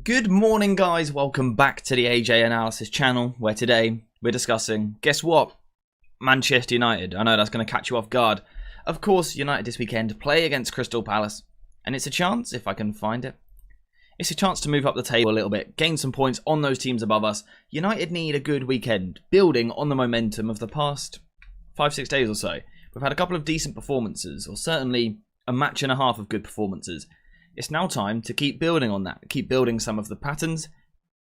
Good morning, guys. Welcome back to the AJ Analysis channel, where today we're discussing, guess what? Manchester United. I know that's going to catch you off guard. Of course, United this weekend play against Crystal Palace, and it's a chance, if I can find it, it's a chance to move up the table a little bit, gain some points on those teams above us. United need a good weekend, building on the momentum of the past 5-6 days or so. We've had a couple of decent performances, or certainly a match and a half of good performances. It's now time to keep building on that, keep building some of the patterns,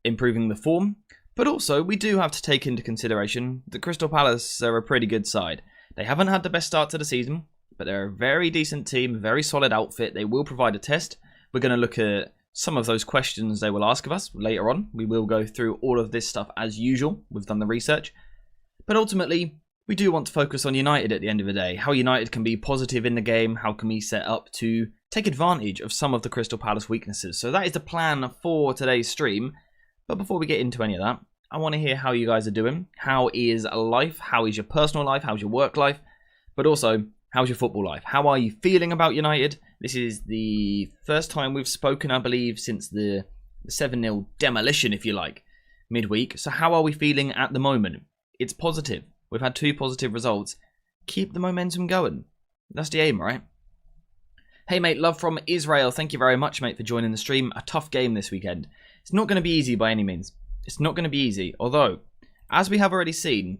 improving the form, but also we do have to take into consideration that Crystal Palace are a pretty good side. They haven't had the best start to the season, but they're a very decent team, a very solid outfit. They will provide a test. We're going to look at some of those questions they will ask of us later on. We will go through all of this stuff as usual. We've done the research. But ultimately, we do want to focus on United at the end of the day. How United can be positive in the game. How can we set up to take advantage of some of the Crystal Palace weaknesses. So that is the plan for today's stream. But before we get into any of that, I want to hear how you guys are doing. How is life? How is your personal life? How's your work life? But also, how's your football life? How are you feeling about United? This is the first time we've spoken, I believe, since the 7-0 demolition, if you like, midweek. So how are we feeling at the moment? It's positive. We've had 2 positive results. Keep the momentum going. That's the aim, right? Hey mate, love from Israel. Thank you very much, mate, for joining the stream. A tough game this weekend. It's not going to be easy by any means. It's not going to be easy. Although, as we have already seen,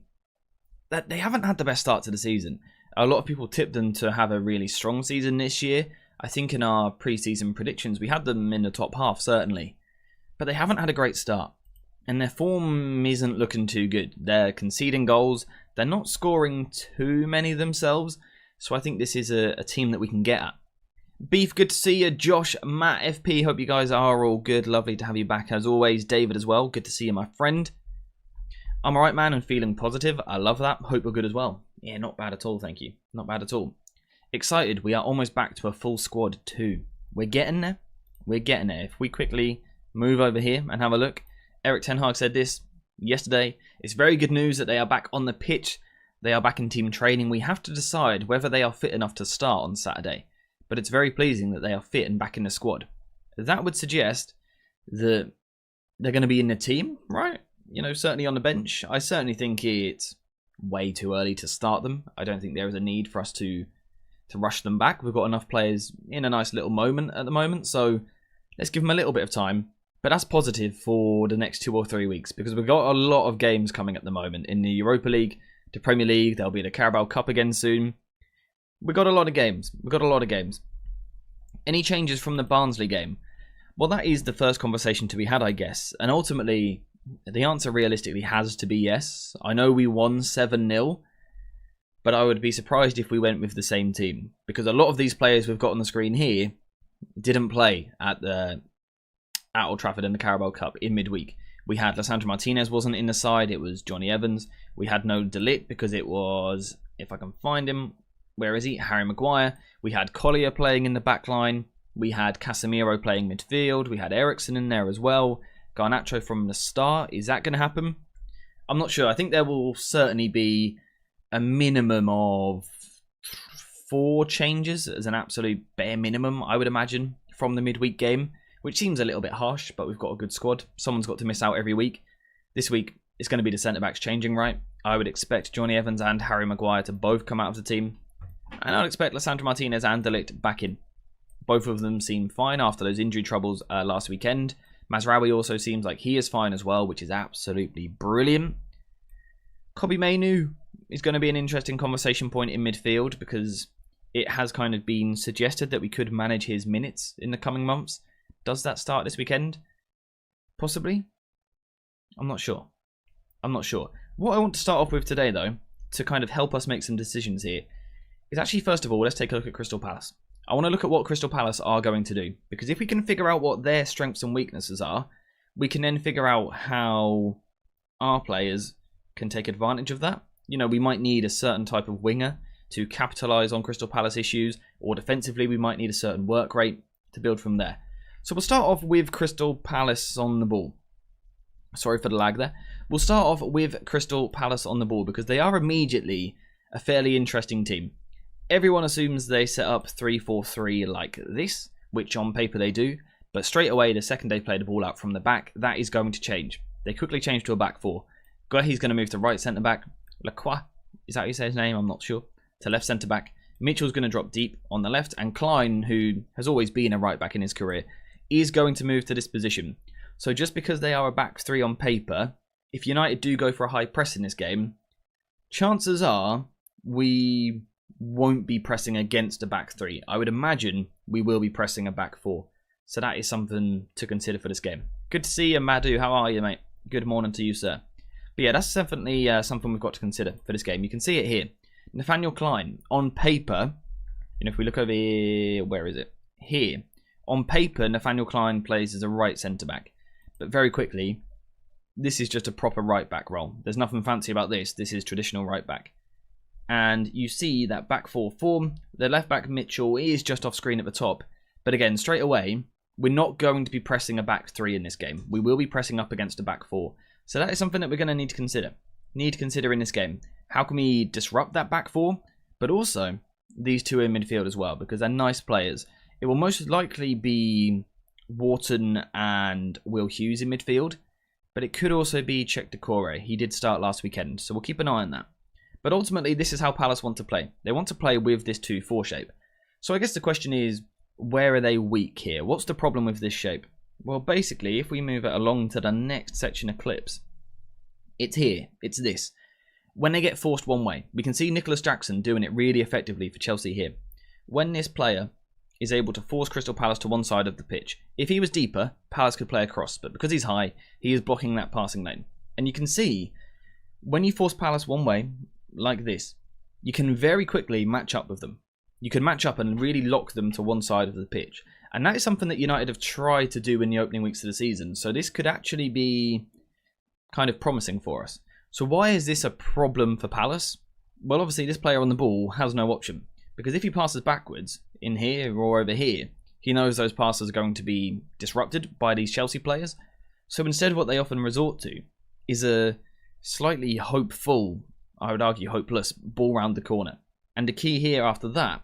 that they haven't had the best start to the season. A lot of people tipped them to have a really strong season this year. I think in our pre-season predictions, we had them in the top half, certainly. But they haven't had a great start. And their form isn't looking too good. They're conceding goals. They're not scoring too many themselves. So I think this is a team that we can get at. Beef, good to see you. Josh, Matt, FP, hope you guys are all good. Lovely to have you back as always. David as well, good to see you, my friend. I'm alright, man, and feeling positive. I love that. Hope you're good as well. Yeah, not bad at all, thank you. Not bad at all. Excited, we are almost back to a full squad too. We're getting there. We're getting there. If we quickly move over here and have a look. Eric Ten Hag said this yesterday. It's very good news that they are back on the pitch. They are back in team training. We have to decide whether they are fit enough to start on Saturday. But it's very pleasing that they are fit and back in the squad. That would suggest that they're going to be in the team, right? You know, certainly on the bench. I certainly think it's way too early to start them. I don't think there is a need for us to rush them back. We've got enough players in a nice little moment at the moment, so let's give them a little bit of time. But that's positive for the next 2 or 3 weeks, because we've got a lot of games coming at the moment. In the Europa League, the Premier League, there'll be the Carabao Cup again soon. We've got a lot of games. Any changes from the Barnsley game? Well, that is the first conversation to be had, I guess. And ultimately, the answer realistically has to be yes. I know we won 7-0, but I would be surprised if we went with the same team. Because a lot of these players we've got on the screen here didn't play at Old Trafford in the Carabao Cup in midweek. We had Lisandro Martinez wasn't in the side. It was Johnny Evans. We had no De Ligt because it was, if I can find him, where is he? Harry Maguire. We had Collier playing in the back line. We had Casemiro playing midfield. We had Eriksen in there as well. Garnacho from the start. Is that going to happen? I'm not sure. I think there will certainly be a minimum of 4 changes as an absolute bare minimum, I would imagine, from the midweek game, which seems a little bit harsh, but we've got a good squad. Someone's got to miss out every week. This week, it's going to be the centre-backs changing, right? I would expect Johnny Evans and Harry Maguire to both come out of the team. And I'd expect Lisandro Martinez and De Ligt back in. Both of them seem fine after those injury troubles last weekend. Mazraoui also seems like he is fine as well, which is absolutely brilliant. Kobbie Mainoo is going to be an interesting conversation point in midfield, because it has kind of been suggested that we could manage his minutes in the coming months. Does that start this weekend? Possibly. I'm not sure. What I want to start off with today, though, to kind of help us make some decisions here, is actually, first of all, let's take a look at Crystal Palace. I want to look at what Crystal Palace are going to do, because if we can figure out what their strengths and weaknesses are, we can then figure out how our players can take advantage of that. You know, we might need a certain type of winger to capitalise on Crystal Palace issues, or defensively we might need a certain work rate to build from there. So we'll start off with Crystal Palace on the ball. Sorry for the lag there. We'll start off with Crystal Palace on the ball, because they are immediately a fairly interesting team. Everyone assumes they set up 3-4-3 like this, which on paper they do. But straight away, the second they play the ball out from the back, that is going to change. They quickly change to a back four. Guehi's going to move to right centre-back. Lacroix, is that how you say his name? I'm not sure. To left centre-back. Mitchell's going to drop deep on the left. And Klein, who has always been a right-back in his career, is going to move to this position. So just because they are a back three on paper, if United do go for a high press in this game, chances are we won't be pressing against a back three. I would imagine we will be pressing a back four. So that is something to consider for this game. Good to see you, Madhu. How are you, mate? Good morning to you, sir. But yeah, that's definitely something we've got to consider for this game. You can see it here. Nathaniel Klein, on paper, and if we look over here, where is it? Here. On paper, Nathaniel Klein plays as a right centre-back. But very quickly, this is just a proper right-back role. There's nothing fancy about this. This is traditional right-back. And you see that back four form. The left-back Mitchell is just off screen at the top. But again, straight away, we're not going to be pressing a back three in this game. We will be pressing up against a back four. So that is something that we're going to need to consider. Need to consider in this game. How can we disrupt that back four? But also, these two in midfield as well, because they're nice players. It will most likely be Wharton and Will Hughes in midfield. But it could also be Czech Decore. He did start last weekend, so we'll keep an eye on that. But ultimately, this is how Palace want to play. They want to play with this 2-4 shape. So I guess the question is, where are they weak here? What's the problem with this shape? Well, basically, if we move it along to the next section of clips, it's here. It's this. When they get forced one way, we can see Nicholas Jackson doing it really effectively for Chelsea here. When this player is able to force Crystal Palace to one side of the pitch, if he was deeper, Palace could play across. But because he's high, he is blocking that passing lane. And you can see, when you force Palace one way, like this, you can very quickly match up with them. You can match up and really lock them to one side of the pitch. And that is something that United have tried to do in the opening weeks of the season. So this could actually be kind of promising for us. So why is this a problem for Palace? Well, obviously this player on the ball has no option. Because if he passes backwards, in here or over here, he knows those passes are going to be disrupted by these Chelsea players. So instead what they often resort to is a slightly hopeful, I would argue hopeless, ball round the corner. And the key here after that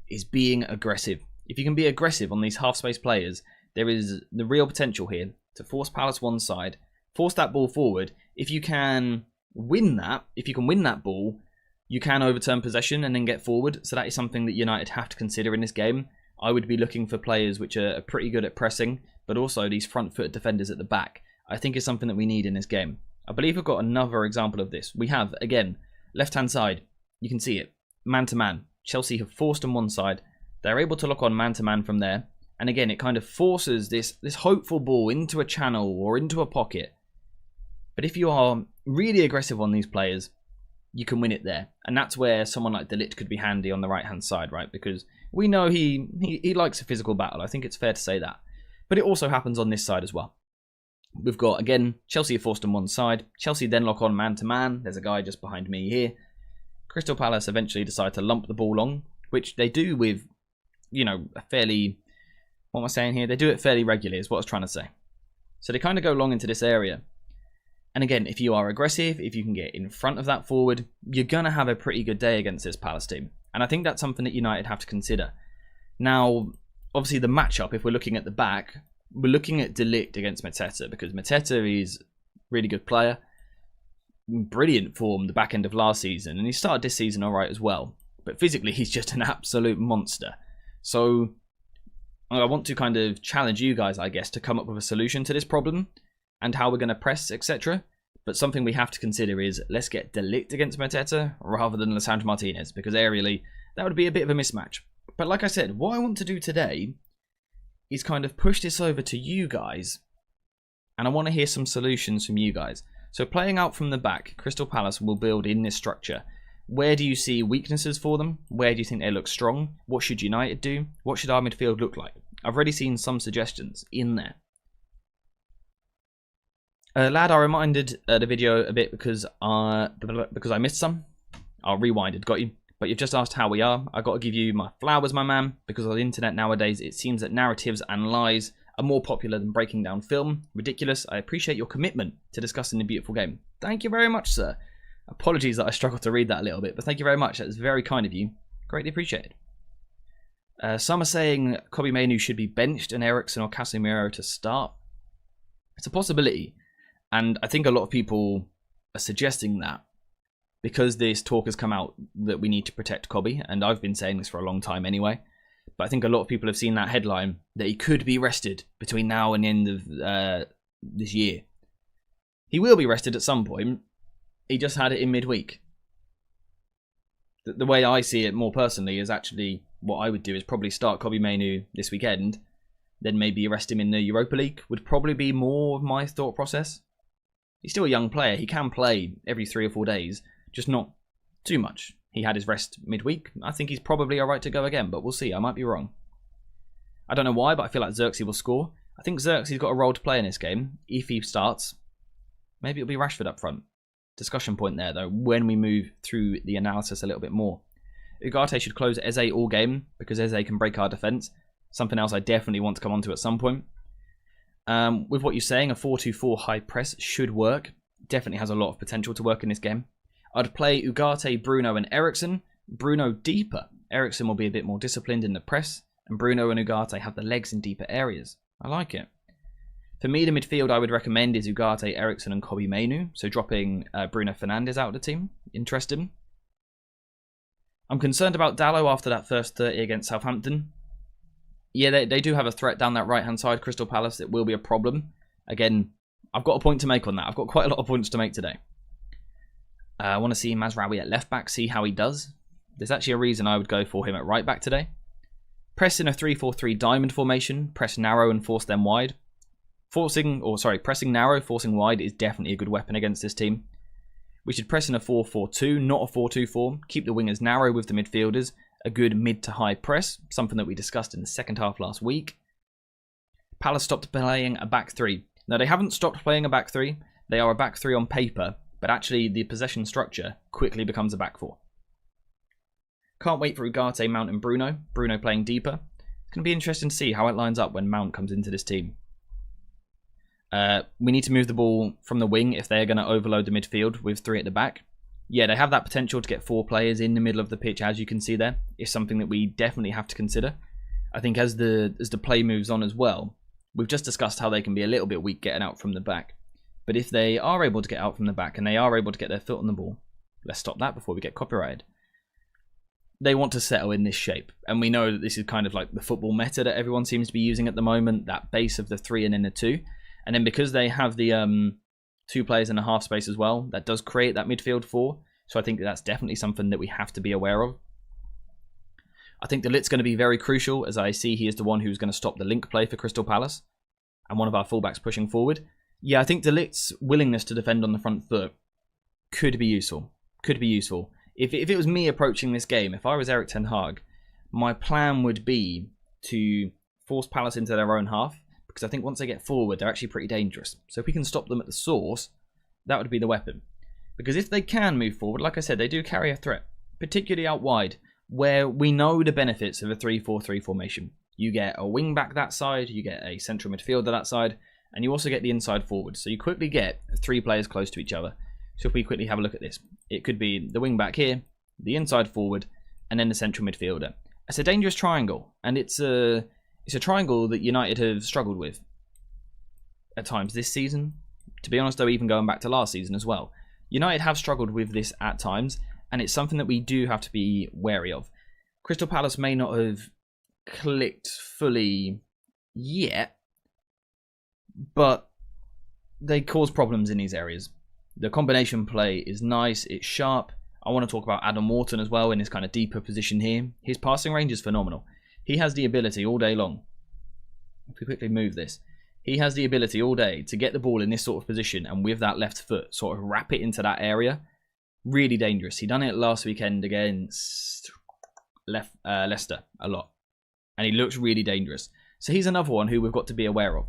is being aggressive. If you can be aggressive on these half-space players, there is the real potential here to force Palace one side, force that ball forward. If you can win that ball, you can overturn possession and then get forward. So that is something that United have to consider in this game. I would be looking for players which are pretty good at pressing, but also these front-foot defenders at the back. I think is something that we need in this game. I believe we've got another example of this. We have, again, left-hand side. You can see it. Man-to-man. Chelsea have forced on one side. They're able to lock on man-to-man from there. And again, it kind of forces this hopeful ball into a channel or into a pocket. But if you are really aggressive on these players, you can win it there. And that's where someone like De Ligt could be handy on the right-hand side, right? Because we know he likes a physical battle. I think it's fair to say that. But it also happens on this side as well. We've got, again, Chelsea are forced on one side. Chelsea then lock on man-to-man. There's a guy just behind me here. Crystal Palace eventually decide to lump the ball long, which they do with, you know, a fairly... What am I saying here? They do it fairly regularly is what I was trying to say. So they kind of go long into this area. And again, if you are aggressive, if you can get in front of that forward, you're going to have a pretty good day against this Palace team. And I think that's something that United have to consider. Now, obviously the matchup, if we're looking at the back, we're looking at De Ligt against Mateta, because Mateta is a really good player. Brilliant form the back end of last season, and he started this season alright as well. But physically, he's just an absolute monster. So I want to kind of challenge you guys, I guess, to come up with a solution to this problem and how we're going to press, etc. But something we have to consider is let's get De Ligt against Mateta rather than Lisandro Martinez, because aerially that would be a bit of a mismatch. But like I said, what I want to do today is kind of push this over to you guys, and I want to hear some solutions from you guys. So playing out from the back, Crystal Palace will build in this structure. Where do you see weaknesses for them? Where do you think they look strong? What should United do? What should our midfield look like? I've already seen some suggestions in there. Lad, I reminded the video a bit because I missed some. I rewinded, got you. But you've just asked how we are. I've got to give you my flowers, my man, because on the internet nowadays it seems that narratives and lies are more popular than breaking down film. Ridiculous. I appreciate your commitment to discussing the beautiful game. Thank you very much, sir. Apologies that I struggled to read that a little bit, but thank you very much. That is very kind of you. Greatly appreciated. Some are saying Kobbie Mainoo should be benched and Eriksen or Casemiro to start. It's a possibility, and I think a lot of people are suggesting that because this talk has come out that we need to protect Kobbie, and I've been saying this for a long time anyway, but I think a lot of people have seen that headline that he could be rested between now and the end of this year. He will be rested at some point. He just had it in midweek. The way I see it more personally is actually what I would do is probably start Kobbie Mainoo this weekend, then maybe rest him in the Europa League would probably be more of my thought process. He's still a young player. He can play every 3 or 4 days, just not too much. He had his rest midweek. I think he's probably alright to go again, but we'll see. I might be wrong. I don't know why, but I feel like Zirkzee will score. I think Zirkzee's got a role to play in this game. If he starts, maybe it'll be Rashford up front. Discussion point there, though, when we move through the analysis a little bit more. Ugarte should close Eze all game, because Eze can break our defence. Something else I definitely want to come onto at some point. With what you're saying, a 4-2-4 high press should work. Definitely has a lot of potential to work in this game. I'd play Ugarte, Bruno and Eriksen. Bruno deeper. Eriksen will be a bit more disciplined in the press. And Bruno and Ugarte have the legs in deeper areas. I like it. For me, the midfield I would recommend is Ugarte, Eriksen and Kobbie Mainoo. So dropping Bruno Fernandes out of the team. Interesting. I'm concerned about Dalot after that first 30 against Southampton. Yeah, they do have a threat down that right-hand side, Crystal Palace. It will be a problem. Again, I've got a point to make on that. I've got quite a lot of points to make today. I want to see Mazraoui at left-back, see how he does. There's actually a reason I would go for him at right-back today. Press in a 3-4-3 diamond formation. Press narrow and force them wide. Pressing narrow, forcing wide is definitely a good weapon against this team. We should press in a 4-4-2, not a 4-2-4. Keep the wingers narrow with the midfielders. A good mid to high press, something that we discussed in the second half last week. Palace stopped playing a back three. Now, they haven't stopped playing a back three. They are a back three on paper, but actually the possession structure quickly becomes a back four. Can't wait for Ugarte, Mount and Bruno. Bruno playing deeper. It's going to be interesting to see how it lines up when Mount comes into this team. We need to move the ball from the wing if they're going to overload the midfield with 3 at the back. Yeah, they have that potential to get 4 players in the middle of the pitch, as you can see there. It's something that we definitely have to consider. I think as the play moves on as well, we've just discussed how they can be a little bit weak getting out from the back. But if they are able to get out from the back and they are able to get their foot on the ball, let's stop that before we get copyrighted. They want to settle in this shape. And we know that this is kind of like the football meta that everyone seems to be using at the moment, that base of the 3 and then the 2. And then because they have the 2 players in a half space as well, that does create that midfield 4. So I think that's definitely something that we have to be aware of. I think De Ligt's going to be very crucial, as I see he is the one who's going to stop the link play for Crystal Palace. And one of our fullbacks pushing forward. Yeah, I think De Ligt's willingness to defend on the front foot could be useful. Could be useful. If it was me approaching this game, if I was Erik ten Hag, my plan would be to force Palace into their own half. Because I think once they get forward, they're actually pretty dangerous. So if we can stop them at the source, that would be the weapon. Because if they can move forward, like I said, they do carry a threat. Particularly out wide, where we know the benefits of a 3-4-3 formation. You get a wing back that side, you get a central midfielder that side, and you also get the inside forward. So you quickly get 3 players close to each other. So if we quickly have a look at this, it could be the wing back here, the inside forward, and then the central midfielder. It's a dangerous triangle, and it's a triangle that United have struggled with at times this season. To be honest, though, even going back to last season as well. United have struggled with this at times, and it's something that we do have to be wary of. Crystal Palace may not have clicked fully yet, but they cause problems in these areas. The combination play is nice, it's sharp. I want to talk about Adam Wharton as well in his kind of deeper position here. His passing range is phenomenal. He has the ability all day long. If we quickly move this, he has the ability all day to get the ball in this sort of position and with that left foot sort of wrap it into that area. Really dangerous. He done it last weekend against Leicester a lot. And he looks really dangerous. So he's another one who we've got to be aware of.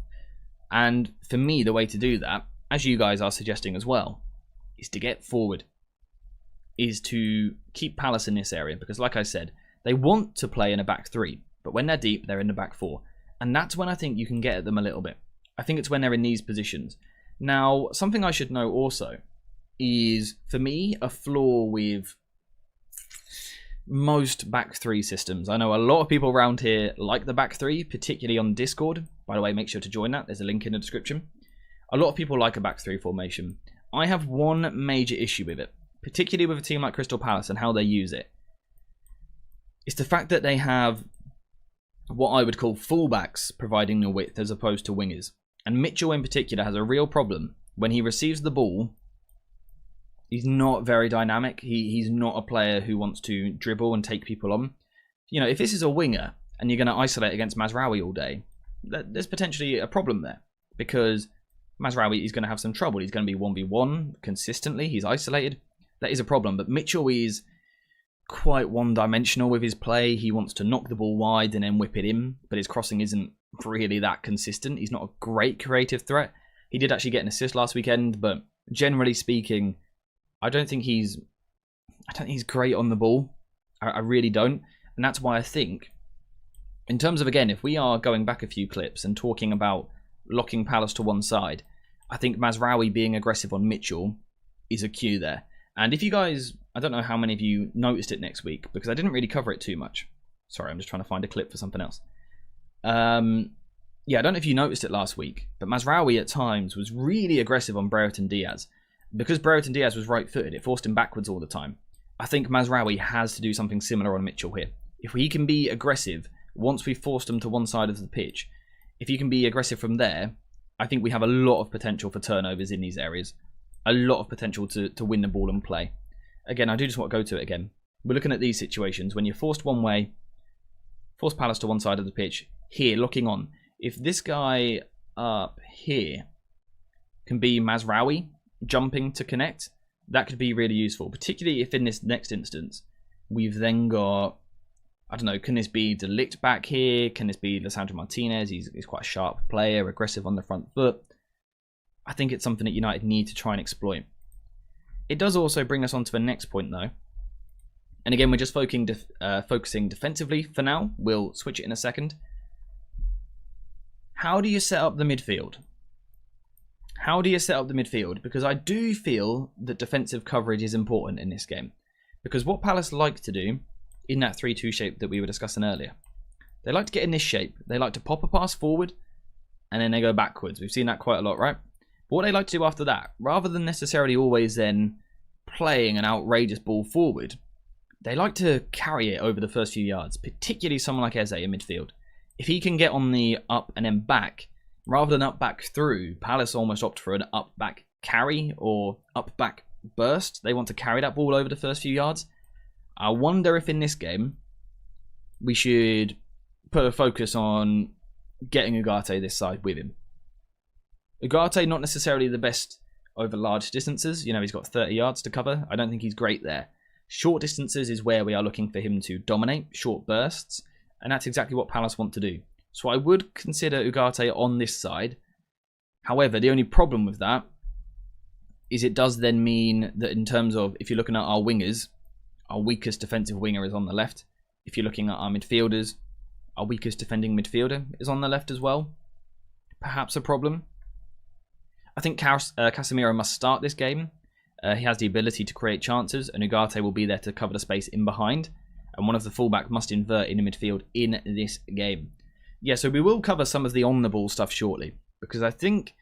And for me, the way to do that, as you guys are suggesting as well, is to get forward. Is to keep Palace in this area. Because like I said, they want to play in a back 3. But when they're deep, they're in the back 4. And that's when I think you can get at them a little bit. I think it's when they're in these positions. Now, something I should know also is, for me, a flaw with most back three systems. I know a lot of people around here like the back three, particularly on Discord. By the way, make sure to join that. There's a link in the description. A lot of people like a back three formation. I have one major issue with it, particularly with a team like Crystal Palace and how they use it. It's the fact that they have what I would call fullbacks providing the width as opposed to wingers. And Mitchell in particular has a real problem. When he receives the ball, he's not very dynamic. He's not a player who wants to dribble and take people on. You know, if this is a winger and you're going to isolate against Mazraoui all day, there's potentially a problem there. Because Mazraoui is going to have some trouble. He's going to be 1v1 consistently. He's isolated. That is a problem. But Mitchell is quite one-dimensional with his play. He wants to knock the ball wide and then whip it in, but his crossing isn't really that consistent. He's not a great creative threat. He did actually get an assist last weekend, but generally speaking, I don't think he's great on the ball. I really don't. And that's why I think, in terms of, again, if we are going back a few clips and talking about locking Palace to one side, I think Mazraoui being aggressive on Mitchell is a cue there. And if you guys, I don't know how many of you noticed it next week, because I didn't really cover it too much. Sorry, I'm just trying to find a clip for something else. Yeah, I don't know if you noticed it last week, but Mazraoui at times was really aggressive on Brereton Diaz. Because Brereton Diaz was right-footed, it forced him backwards all the time. I think Mazraoui has to do something similar on Mitchell here. If he can be aggressive, once we've forced him to one side of the pitch, if he can be aggressive from there, I think we have a lot of potential for turnovers in these areas. A lot of potential to win the ball and play. Again, I do just want to go to it again. We're looking at these situations. When you're forced one way, force Palace to one side of the pitch, here, looking on. If this guy up here can be Mazraoui jumping to connect, that could be really useful. Particularly if in this next instance, we've then got, I don't know, can this be De Ligt back here? Can this be Lisandro Martinez? He's quite a sharp player, aggressive on the front foot. I think it's something that United need to try and exploit. It does also bring us on to the next point, though. And again, we're just focusing defensively for now. We'll switch it in a second. How do you set up the midfield? How do you set up the midfield? Because I do feel that defensive coverage is important in this game. Because what Palace like to do in that 3-2 shape that we were discussing earlier, they like to get in this shape. They like to pop a pass forward and then they go backwards. We've seen that quite a lot, right? But what they like to do after that, rather than necessarily always then playing an outrageous ball forward, they like to carry it over the first few yards, particularly someone like Eze in midfield. If he can get on the up and then back, rather than up back through, Palace almost opt for an up back carry or up back burst. They want to carry that ball over the first few yards. I wonder if in this game we should put a focus on getting Ugarte this side with him. Ugarte, not necessarily the best over large distances. You know, he's got 30 yards to cover. I don't think he's great there. Short distances is where we are looking for him to dominate, short bursts, and that's exactly what Palace want to do. So I would consider Ugarte on this side. However, the only problem with that is it does then mean that in terms of, if you're looking at our wingers, our weakest defensive winger is on the left. If you're looking at our midfielders, our weakest defending midfielder is on the left as well. Perhaps a problem. I think Casemiro must start this game. He has the ability to create chances, and Ugarte will be there to cover the space in behind. And one of the fullback must invert in the midfield in this game. Yeah, so we will cover some of the on-the-ball stuff shortly, because I think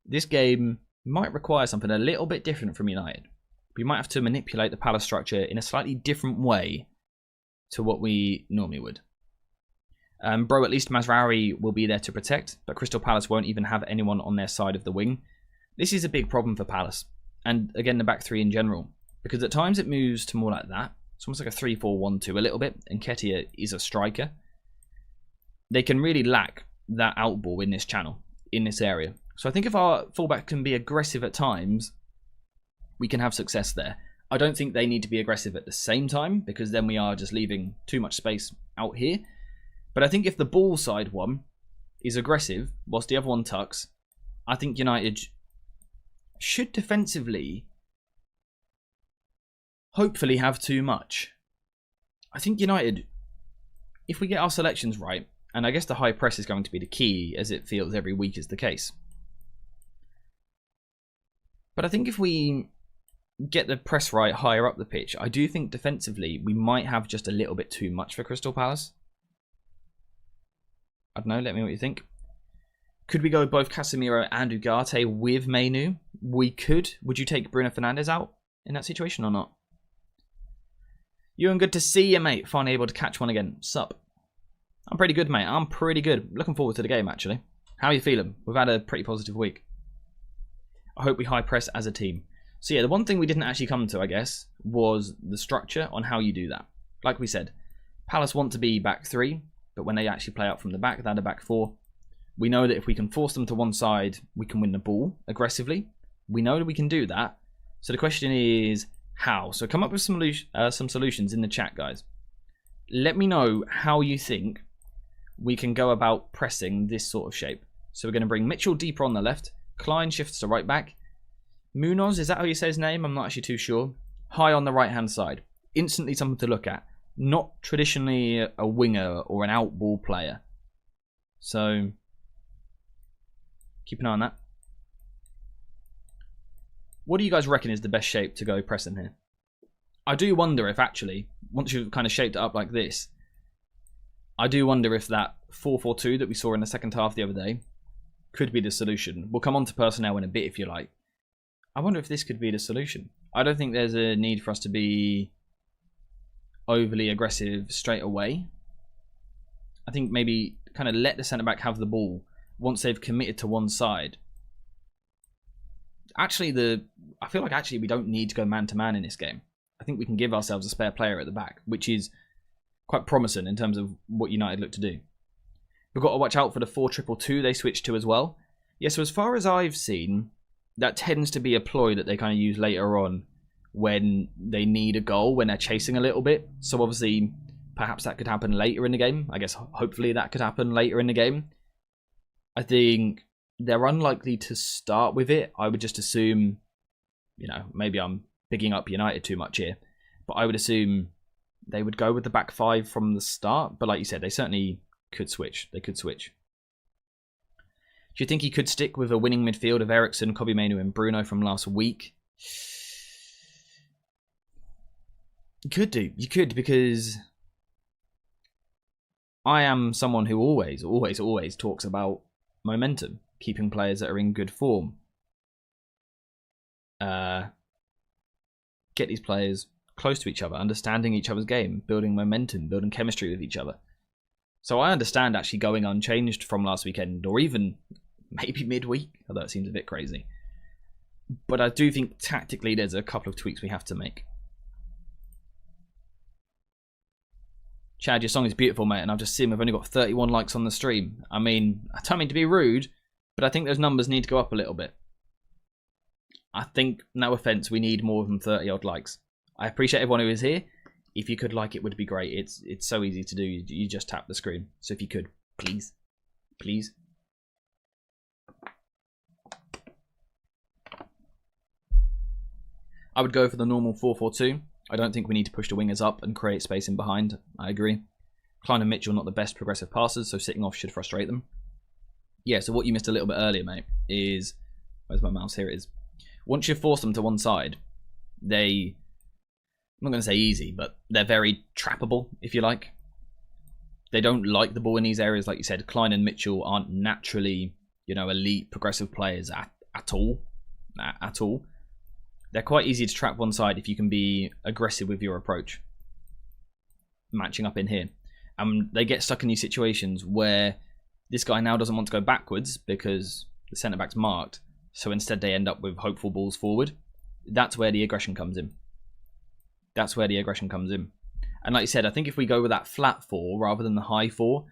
this game might require something a little bit different from United. We might have to manipulate the Palace structure in a slightly different way to what we normally would. At least Mazraoui will be there to protect, but Crystal Palace won't even have anyone on their side of the wing. This is a big problem for Palace, and again the back three in general, because at times it moves to more like that. It's almost like a 3-4-1-2 a little bit, and Nketiah is a striker. They can really lack that outball in this channel, in this area. So I think if our fullback can be aggressive at times, we can have success there. I don't think they need to be aggressive at the same time, because then we are just leaving too much space out here. But I think if the ball side one is aggressive, whilst the other one tucks, I think United should defensively hopefully have too much. I think United, if we get our selections right, and I guess the high press is going to be the key, as it feels every week is the case. But I think if we get the press right higher up the pitch, I do think defensively we might have just a little bit too much for Crystal Palace. I don't know, let me know what you think. Could we go both Casemiro and Ugarte with Mainu? We could. Would you take Bruno Fernandes out in that situation or not? Ewan, good to see you, mate. Finally able to catch one again. Sup? I'm pretty good, mate. I'm pretty good. Looking forward to the game, actually. How are you feeling? We've had a pretty positive week. I hope we high press as a team. So yeah, the one thing we didn't actually come to, I guess, was the structure on how you do that. Like we said, Palace want to be back three, but when they actually play out from the back, they're the back four. We know that if we can force them to one side, we can win the ball aggressively. We know that we can do that. So the question is, how? So come up with some solutions in the chat, guys. Let me know how you think we can go about pressing this sort of shape. So we're going to bring Mitchell deeper on the left. Klein shifts to right back. Munoz, is that how you say his name? I'm not actually too sure. High on the right-hand side. Instantly something to look at. Not traditionally a winger or an out ball player. So keep an eye on that. What do you guys reckon is the best shape to go pressing here? I do wonder if actually, once you've kind of shaped it up like this, I do wonder if that 4-4-2 that we saw in the second half the other day could be the solution. We'll come on to personnel in a bit if you like. I wonder if this could be the solution. I don't think there's a need for us to be overly aggressive straight away. I think maybe kind of let the centre-back have the ball once they've committed to one side. Actually, I feel like actually we don't need to go man-to-man in this game. I think we can give ourselves a spare player at the back, which is quite promising in terms of what United look to do. We've got to watch out for the 4-2-2 they switched to as well. Yeah, so as far as I've seen, that tends to be a ploy that they kind of use later on when they need a goal, when they're chasing a little bit. So obviously, perhaps that could happen later in the game. I guess hopefully that could happen later in the game. I think they're unlikely to start with it. I would just assume, you know, maybe I'm bigging up United too much here, but I would assume they would go with the back five from the start. But like you said, they certainly could switch. They could switch. Do you think he could stick with a winning midfield of Eriksen, Kobe Mainoo and Bruno from last week? You could do. You could, because I am someone who always talks about momentum, keeping players that are in good form. Get these players close to each other, understanding each other's game, building momentum, building chemistry with each other. So I understand actually going unchanged from last weekend, or even maybe midweek, although it seems a bit crazy. But I do think tactically there's a couple of tweaks we have to make. Chad, your song is beautiful, mate, and I've just seen we've only got 31 likes on the stream. I mean, I don't mean to be rude, but I think those numbers need to go up a little bit. I think, no offence, we need more than 30 odd likes. I appreciate everyone who is here. If you could like it, would be great. It's so easy to do. You just tap the screen. So if you could, please. Please. I would go for the normal 4-4-2. I don't think we need to push the wingers up and create space in behind. I agree. Klein and Mitchell not the best progressive passers, so sitting off should frustrate them. Yeah, so what you missed a little bit earlier, mate, is... Where's my mouse? Here it is. Once you force them to one side, I'm not going to say easy, but they're very trappable, if you like. They don't like the ball in these areas. Like you said, Klein and Mitchell aren't naturally, you know, elite progressive players at all. At all. They're quite easy to trap one side if you can be aggressive with your approach. Matching up in here. They get stuck in these situations where this guy now doesn't want to go backwards because the centre-back's marked. So instead they end up with hopeful balls forward. That's where the aggression comes in. That's where the aggression comes in. And like you said, I think if we go with that flat 4 rather than the high 4,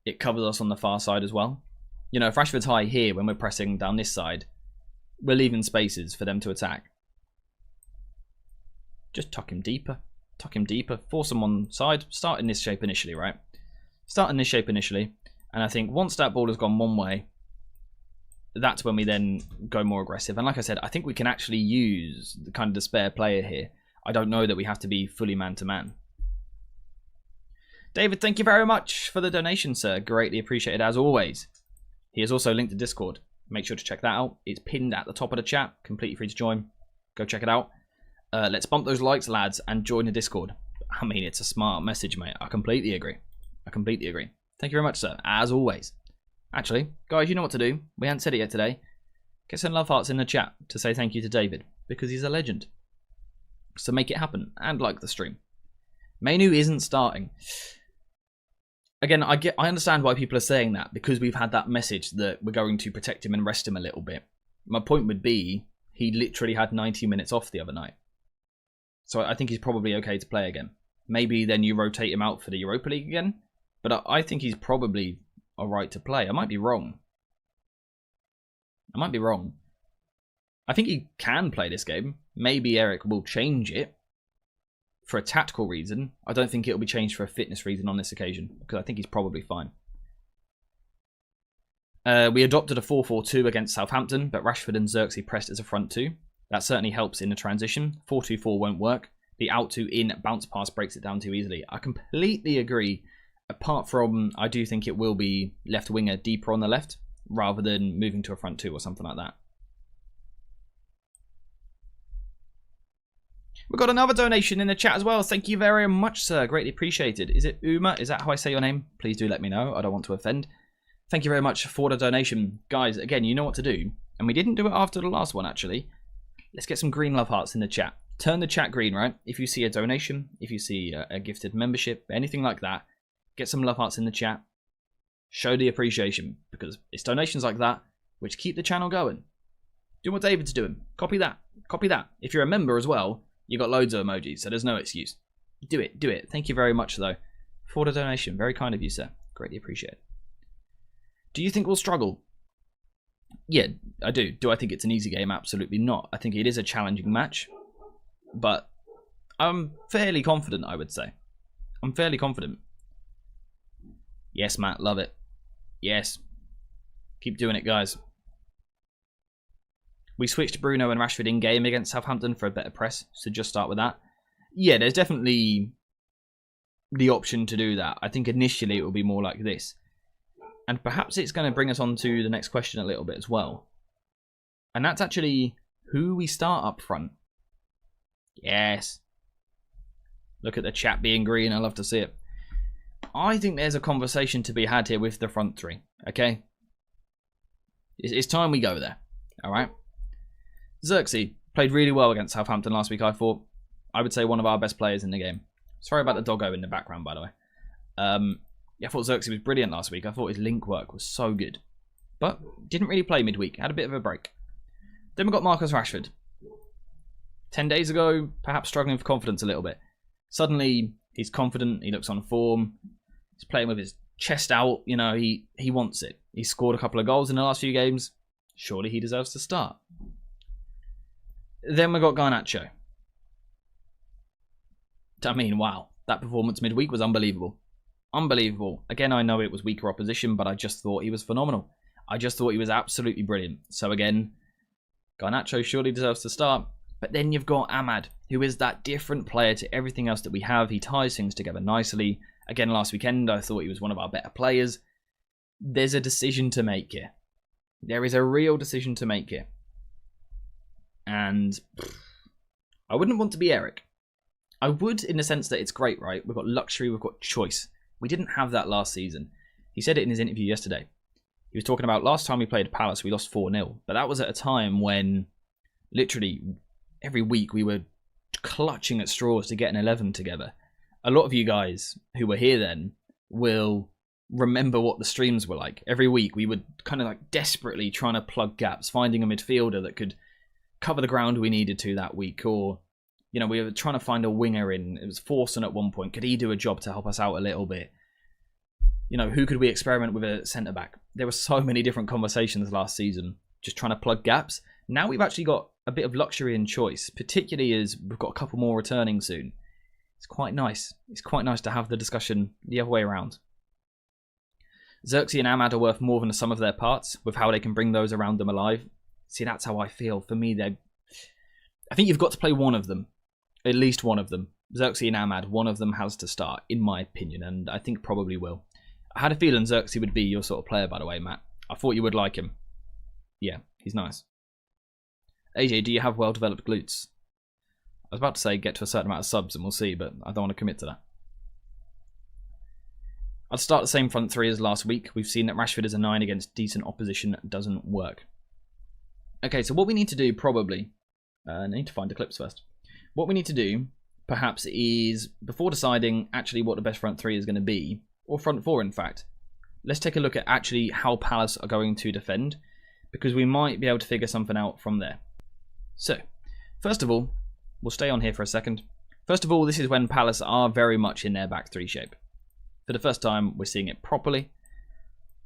it covers us on the far side as well. You know, if Rashford's high here when we're pressing down this side, we're leaving spaces for them to attack. Just tuck him deeper. Tuck him deeper. Force him on side. Start in this shape initially, right? Start in this shape initially. And I think once that ball has gone one way, that's when we then go more aggressive. And like I said, I think we can actually use the kind of the spare player here. I don't know that we have to be fully man-to-man. David, thank you very much for the donation, sir. Greatly appreciated as always. He has also linked to Discord. Make sure to check that out. It's pinned at the top of the chat. Completely free to join. Go check it out. Let's bump those likes, lads, and join the Discord. I mean, it's a smart message, mate. I completely agree. Thank you very much, sir, as always. Actually, guys, you know what to do. We haven't said it yet today. Get some love hearts in the chat to say thank you to David, because he's a legend. So make it happen, and like the stream. Mainu isn't starting. Again, I understand why people are saying that, because we've had that message that we're going to protect him and rest him a little bit. My point would be, he literally had 90 minutes off the other night. So I think he's probably okay to play again. Maybe then you rotate him out for the Europa League again. But I think he's probably alright to play. I might be wrong. I think he can play this game. Maybe Eric will change it for a tactical reason. I don't think it'll be changed for a fitness reason on this occasion, because I think he's probably fine. We adopted a 4-4-2 against Southampton, but Rashford and Zirkzee pressed as a front two. That certainly helps in the transition. 4-2-4 won't work. The out-to-in bounce pass breaks it down too easily. I completely agree. Apart from, I do think it will be left winger deeper on the left, rather than moving to a front two or something like that. We've got another donation in the chat as well. Thank you very much, sir. Greatly appreciated. Is it Uma? Is that how I say your name? Please do let me know. I don't want to offend. Thank you very much for the donation. Guys, again, you know what to do. And we didn't do it after the last one, actually. Let's get some green love hearts in the chat. Turn the chat green, right? If you see a donation, if you see a gifted membership, anything like that, get some love hearts in the chat. Show the appreciation, because it's donations like that which keep the channel going. Do what David's doing. Copy that. Copy that. If you're a member as well, you got loads of emojis, so there's no excuse. Do it. Do it. Thank you very much, though, for the donation. Very kind of you, sir. Greatly appreciate it. Do you think we'll struggle? Yeah, I do. Do I think it's an easy game? Absolutely not. I think it is a challenging match, but I'm fairly confident, I would say. I'm fairly confident. Yes, Matt. Love it. Yes. Keep doing it, guys. We switched Bruno and Rashford in-game against Southampton for a better press, so just start with that. Yeah, there's definitely the option to do that. I think initially it will be more like this. And perhaps it's going to bring us on to the next question a little bit as well. And that's actually who we start up front. Yes. Look at the chat being green. I love to see it. I think there's a conversation to be had here with the front three. Okay? It's time we go there. Alright? Zirkzee played really well against Southampton last week, I thought. I would say one of our best players in the game. Sorry about the doggo in the background, by the way. Yeah, I thought Zirkzee was brilliant last week. I thought his link work was so good. But didn't really play midweek. Had a bit of a break. Then we got Marcus Rashford. 10 days ago, perhaps struggling for confidence a little bit. Suddenly, he's confident. He looks on form. He's playing with his chest out. You know, he wants it. He's scored a couple of goals in the last few games. Surely he deserves to start. Then we got Garnacho. I mean, wow. That performance midweek was unbelievable. Unbelievable. Again, I know it was weaker opposition, but I just thought he was phenomenal. I just thought he was absolutely brilliant. So again, Garnacho surely deserves to start. But then you've got Ahmad, who is that different player to everything else that we have. He ties things together nicely. Again, last weekend, I thought he was one of our better players. There's a decision to make here. There is a real decision to make here. And I wouldn't want to be Eric. I would in the sense that it's great, right? We've got luxury, we've got choice. We didn't have that last season. He said it in his interview yesterday. He was talking about last time we played Palace, we lost 4-0. But that was at a time when literally every week we were clutching at straws to get an 11 together. A lot of you guys who were here then will remember what the streams were like. Every week we were kind of like desperately trying to plug gaps, finding a midfielder that could cover the ground we needed to that week. Or, you know, we were trying to find a winger in. It was Forson at one point. Could he do a job to help us out a little bit? You know, who could we experiment with a centre-back? There were so many different conversations last season, just trying to plug gaps. Now we've actually got a bit of luxury and choice, particularly as we've got a couple more returning soon. It's quite nice. It's quite nice to have the discussion the other way around. Zirkzee and Ahmad are worth more than the sum of their parts, with how they can bring those around them alive. See, that's how I feel. For me, I think you've got to play one of them. At least one of them. Zirkzee and Ahmad, one of them has to start, in my opinion, and I think probably will. I had a feeling Zirkzee would be your sort of player, by the way, Matt. I thought you would like him. Yeah, he's nice. AJ, do you have well-developed glutes? I was about to say get to a certain amount of subs and we'll see, but I don't want to commit to that. I'll start the same front three as last week. We've seen that Rashford as a 9 against decent opposition doesn't work. Okay, so what we need to do probably... I need to find the clips first. What we need to do, perhaps, is before deciding actually what the best front three is going to be, or front four in fact, let's take a look at actually how Palace are going to defend, because we might be able to figure something out from there. So, first of all, we'll stay on here for a second. First of all, this is when Palace are very much in their back three shape. For the first time, we're seeing it properly.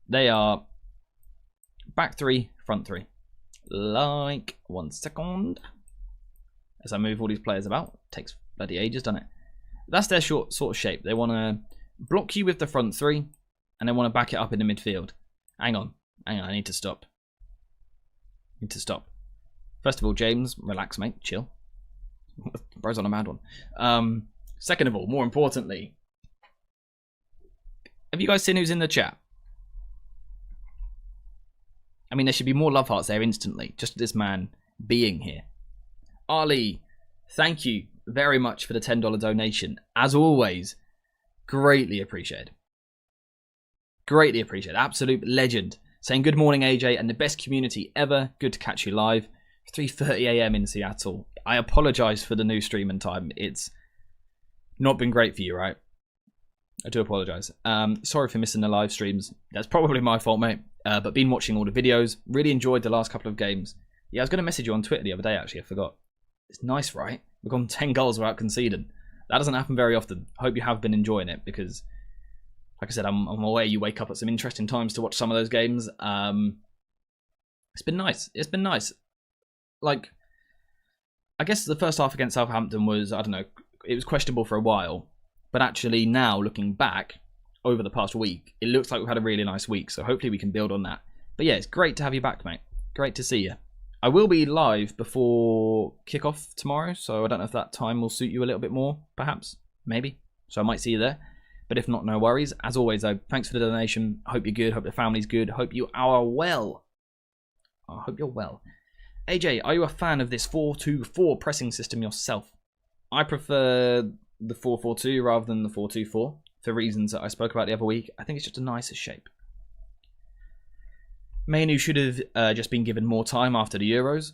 They are back three, front three. Like, 1 second. As I move all these players about, it takes bloody ages, doesn't it? That's their sort of shape. They want to block you with the front three, and they want to back it up in the midfield. Hang on, I need to stop. First of all, James, relax, mate, chill. Bro's on a mad one. Second of all, more importantly, have you guys seen who's in the chat? I mean, there should be more love hearts there instantly, just this man being here. Ali, thank you very much for the $10 donation. As always, greatly appreciated. Greatly appreciated. Absolute legend. Saying good morning, AJ, and the best community ever. Good to catch you live. 3:30 AM in Seattle. I apologise for the new streaming time. It's not been great for you, right? I do apologise. Sorry for missing the live streams. That's probably my fault, mate. But been watching all the videos. Really enjoyed the last couple of games. Yeah, I was going to message you on Twitter the other day, actually. I forgot. It's nice, right? We've gone 10 goals without conceding. That doesn't happen very often. Hope you have been enjoying it because, like I said, I'm aware you wake up at some interesting times to watch some of those games. It's been nice. It's been nice. Like, I guess the first half against Southampton was, I don't know, it was questionable for a while. But actually now, looking back over the past week, it looks like we've had a really nice week. So hopefully we can build on that. But yeah, it's great to have you back, mate. Great to see you. I will be live before kickoff tomorrow, so I don't know if that time will suit you a little bit more, perhaps, maybe. So I might see you there. But if not, no worries. As always, though, thanks for the donation. Hope you're good. Hope the family's good. Hope you are well. I hope you're well. AJ, are you a fan of this 4-2-4 pressing system yourself? I prefer the 4-4-2 rather than the 4-2-4 for reasons that I spoke about the other week. I think it's just a nicer shape. Mainu should have just been given more time after the Euros.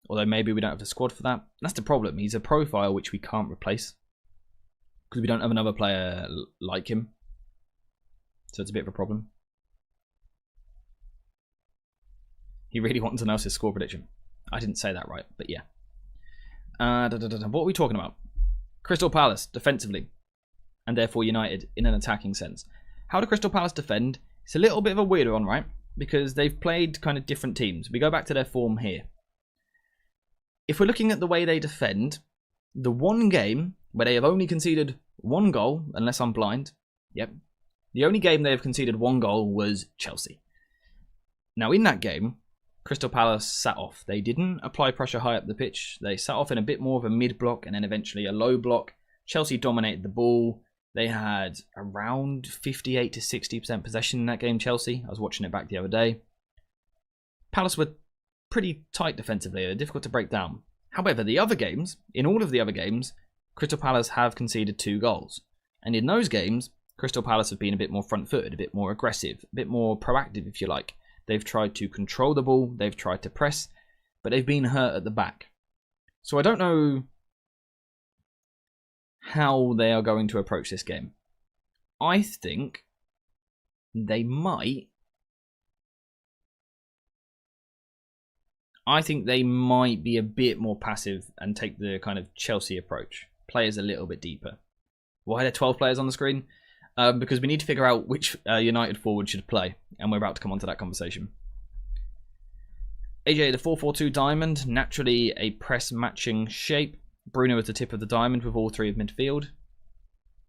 Although maybe we don't have the squad for that. That's the problem. He's a profile which we can't replace. Because we don't have another player like him. So it's a bit of a problem. He really wants to know his score prediction. I didn't say that right, but yeah. What are we talking about? Crystal Palace, defensively. And therefore United, in an attacking sense. How do Crystal Palace defend? It's a little bit of a weird one, right? Because they've played kind of different teams. We go back to their form here. If we're looking at the way they defend, the one game where they have only conceded one goal, unless I'm blind, yep, the only game they have conceded one goal was Chelsea. Now in that game, Crystal Palace sat off. They didn't apply pressure high up the pitch. They sat off in a bit more of a mid-block and then eventually a low block. Chelsea dominated the ball. They had around 58 to 60% possession in that game, Chelsea. I was watching it back the other day. Palace were pretty tight defensively. They're difficult to break down. However, the other games, in all of the other games, Crystal Palace have conceded 2 goals. And in those games, Crystal Palace have been a bit more front-footed, a bit more aggressive, a bit more proactive, if you like. They've tried to control the ball. They've tried to press. But they've been hurt at the back. So I don't know how they are going to approach this game. I think they might. I think they might be a bit more passive and take the kind of Chelsea approach. Players a little bit deeper. Why are there 12 players on the screen? Because we need to figure out which United forward should play. And we're about to come on to that conversation. AJ, the 4-4-2 diamond, naturally a press matching shape. Bruno at the tip of the diamond with all 3 of midfield.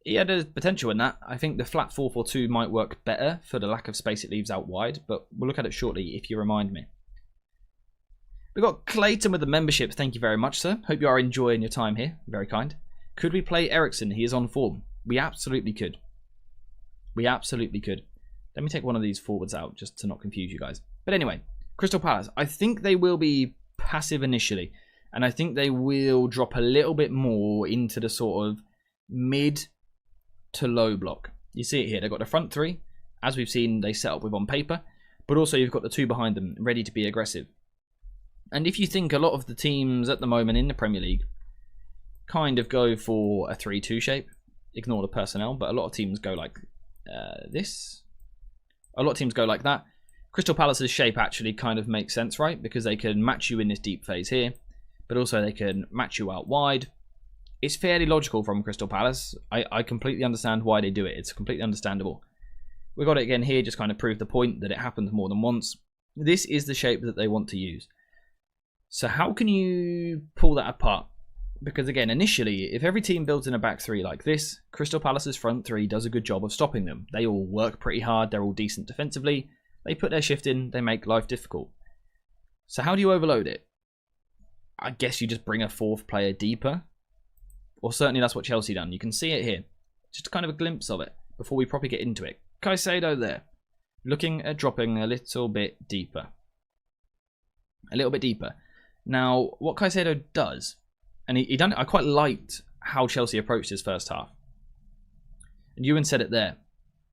He had a potential in that. I think the flat 4-4-2 might work better for the lack of space it leaves out wide, but we'll look at it shortly if you remind me. We've got Clayton with the membership. Thank you very much, sir. Hope you are enjoying your time here. Very kind. Could we play Eriksen? He is on form. We absolutely could. We absolutely could. Let me take one of these forwards out just to not confuse you guys. But anyway, Crystal Palace. I think they will be passive initially. And I think they will drop a little bit more into the sort of mid to low block. You see it here. They've got the front three, as we've seen they set up with on paper. But also you've got the two behind them, ready to be aggressive. And if you think a lot of the teams at the moment in the Premier League kind of go for a 3-2 shape, ignore the personnel, but a lot of teams go like this. A lot of teams go like that. Crystal Palace's shape actually kind of makes sense, right? Because they can match you in this deep phase here, but also they can match you out wide. It's fairly logical from Crystal Palace. I completely understand why they do it. It's completely understandable. We got it again here, just kind of prove the point that it happens more than once. This is the shape that they want to use. So how can you pull that apart? Because again, initially, if every team builds in a back three like this, Crystal Palace's front three does a good job of stopping them. They all work pretty hard, they're all decent defensively, they put their shift in, they make life difficult. So how do you overload it? I guess you just bring a fourth player deeper. Or certainly that's what Chelsea done. You can see it here. Just kind of a glimpse of it before we properly get into it. Caicedo there, looking at dropping a little bit deeper. A little bit deeper. Now, what Caicedo does, and he done it, I quite liked how Chelsea approached his first half. And Ewan said it there.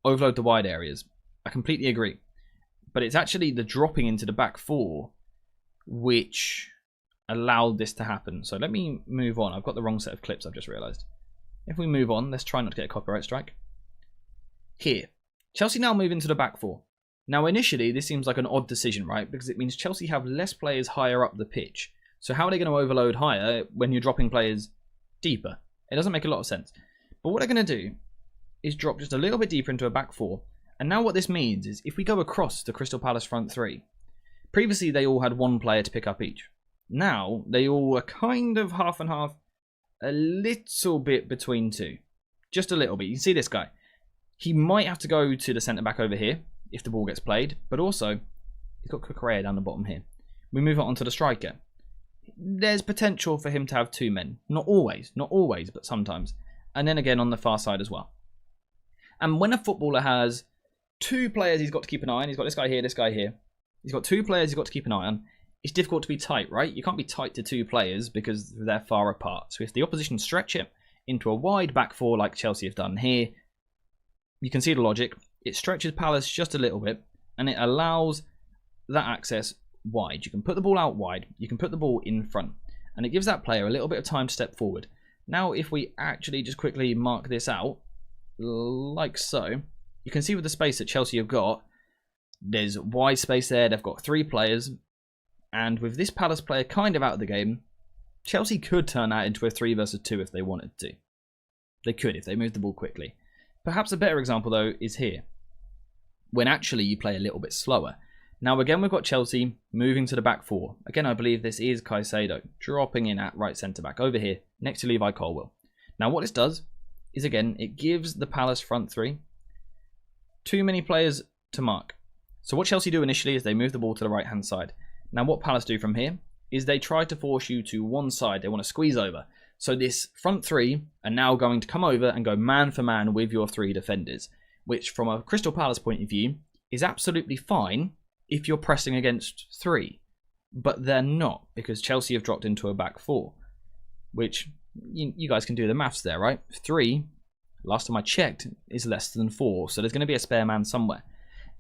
Overload the wide areas. I completely agree. But it's actually the dropping into the back four which allowed this to happen. So let me move on. I've got the wrong set of clips, I've just realised. If we move on, let's try not to get a copyright strike. Here. Chelsea now move into the back four. Now initially this seems like an odd decision, right? Because it means Chelsea have less players higher up the pitch. So how are they going to overload higher when you're dropping players deeper? It doesn't make a lot of sense. But what they're going to do is drop just a little bit deeper into a back four. And now what this means is if we go across the Crystal Palace front three, previously they all had one player to pick up each. Now they all are kind of half and half, a little bit between two. Just a little bit. You can see this guy. He might have to go to the centre-back over here if the ball gets played. But also, he's got Cucurella down the bottom here. We move on to the striker. There's potential for him to have two men. Not always, but sometimes. And then again on the far side as well. And when a footballer has two players he's got to keep an eye on, he's got this guy here, this guy here. He's got two players he's got to keep an eye on. It's difficult to be tight, right? You can't be tight to two players because they're far apart. So if the opposition stretch it into a wide back four like Chelsea have done here, you can see the logic. It stretches Palace just a little bit and it allows that access wide. You can put the ball out wide, you can put the ball in front, and it gives that player a little bit of time to step forward. Now if we actually just quickly mark this out like so, you can see with the space that Chelsea have got, there's wide space there. They've got three players, and with this Palace player kind of out of the game, Chelsea could turn that into a 3 versus 2 if they wanted to. They could if they moved the ball quickly. Perhaps a better example though is here, when actually you play a little bit slower. Now again we've got Chelsea moving to the back four. Again I believe this is Caicedo dropping in at right centre back over here next to Levi Colwill. Now what this does is again it gives the Palace front three too many players to mark. So what Chelsea do initially is they move the ball to the right hand side. Now what Palace do from here is they try to force you to one side. They want to squeeze over. So this front three are now going to come over and go man for man with your three defenders, which from a Crystal Palace point of view is absolutely fine if you're pressing against three. But they're not, because Chelsea have dropped into a back four, which you guys can do the maths there, right? 3, last time I checked, is less than 4. So there's going to be a spare man somewhere.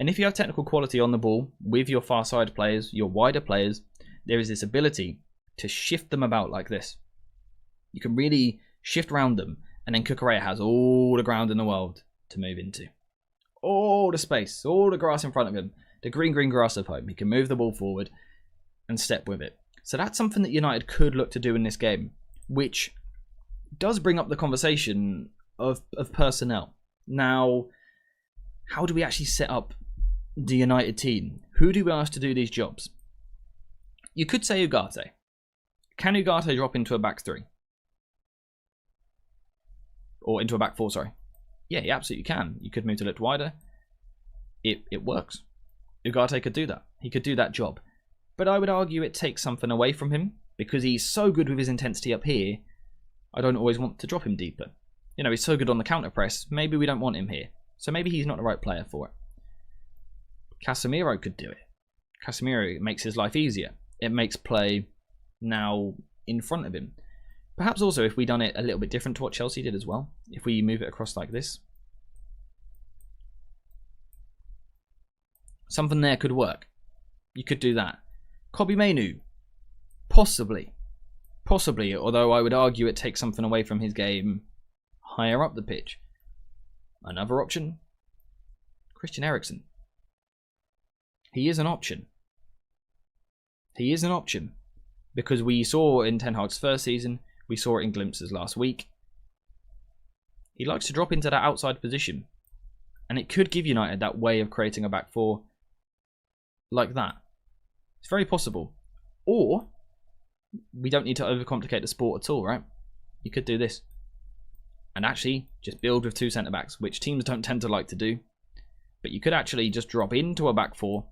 And if you have technical quality on the ball with your far side players, your wider players, there is this ability to shift them about like this. You can really shift around them, and then Cucurella has all the ground in the world to move into. All the space, all the grass in front of him, the green grass of home. He can move the ball forward and step with it. So that's something that United could look to do in this game, which does bring up the conversation of personnel. Now, how do we actually set up the United team? Who do we ask to do these jobs? You could say Ugarte. Can Ugarte drop into a back three? Or into a back four, sorry. Yeah, he absolutely can. You could move to a little wider. It works. Ugarte could do that. He could do that job. But I would argue it takes something away from him, because he's so good with his intensity up here, I don't always want to drop him deeper. You know, he's so good on the counter press, maybe we don't want him here. So maybe he's not the right player for it. Casemiro could do it. Casemiro makes his life easier. It makes play now in front of him. Perhaps also if we done it a little bit different to what Chelsea did as well. If we move it across like this. Something there could work. You could do that. Kobbie Mainoo. Possibly. Possibly, although I would argue it takes something away from his game higher up the pitch. Another option. Christian Eriksen. He is an option. He is an option. Because we saw in Ten Hag's first season, we saw it in glimpses last week. He likes to drop into that outside position. And it could give United that way of creating a back four like that. It's very possible. Or, we don't need to overcomplicate the sport at all, right? You could do this. And actually, just build with two centre-backs, which teams don't tend to like to do. But you could actually just drop into a back four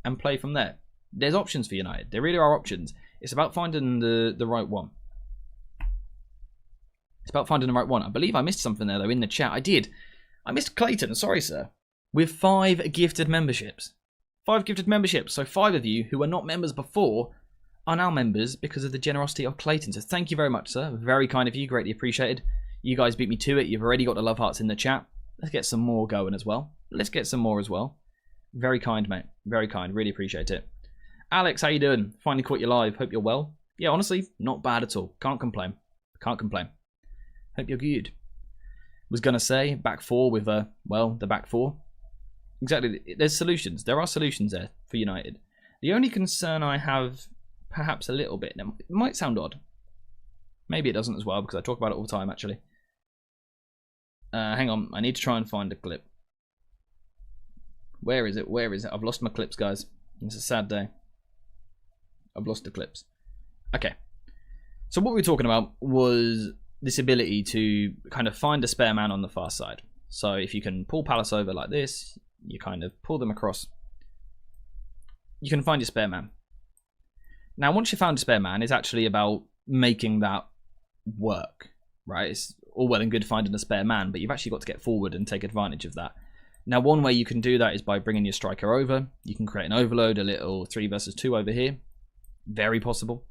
and play from there. There's options for United. There really are options. It's about finding the right one. It's about finding the right one. I believe I missed something there, though, in the chat. I did. I missed Clayton. Sorry, sir. With 5 gifted memberships. 5 gifted memberships. So 5 of you who were not members before are now members because of the generosity of Clayton. So thank you very much, sir. Very kind of you. Greatly appreciated. You guys beat me to it. You've already got the love hearts in the chat. Let's get some more going as well. Let's get some more as well. Very kind, mate. Very kind. Really appreciate it. Alex, how you doing? Finally caught you live. Hope you're well. Yeah, honestly, not bad at all. Can't complain. Can't complain. Hope you're good. Was going to say, back four with, well, the back four. Exactly. There's solutions. There are solutions there for United. The only concern I have, perhaps a little bit, now, it might sound odd. Maybe it doesn't as well, because I talk about it all the time, actually. Hang on. I need to try and find a clip. Where is it? Where is it? I've lost my clips, guys. It's a sad day. I've lost the clips. Okay. So what we were talking about was this ability to kind of find a spare man on the far side. So if you can pull Palace over like this, you kind of pull them across. You can find your spare man. Now, once you found a spare man, it's actually about making that work, right? It's all well and good finding a spare man, but you've actually got to get forward and take advantage of that. Now, one way you can do that is by bringing your striker over. You can create an overload, a little 3 versus 2 over here. Very possible.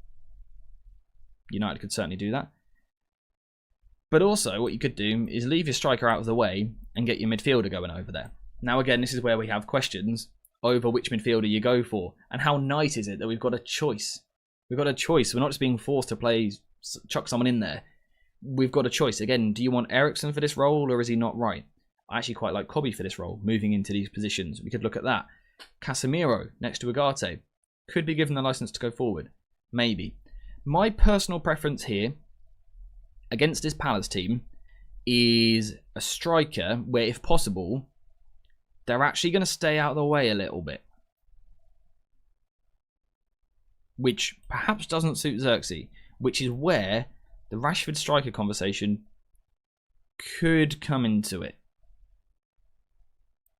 United could certainly do that. But also, what you could do is leave your striker out of the way and get your midfielder going over there. Now, again, this is where we have questions over which midfielder you go for. And how nice is it that we've got a choice? We've got a choice. We're not just being forced to play, chuck someone in there. We've got a choice. Again, do you want Eriksen for this role, or is he not right? I actually quite like Kobbie for this role, moving into these positions. We could look at that. Casemiro next to Ugarte. Could be given the license to go forward. Maybe. My personal preference here, against this Palace team, is a striker where, if possible, they're actually going to stay out of the way a little bit. Which perhaps doesn't suit Zirkzee. Which is where the Rashford striker conversation could come into it.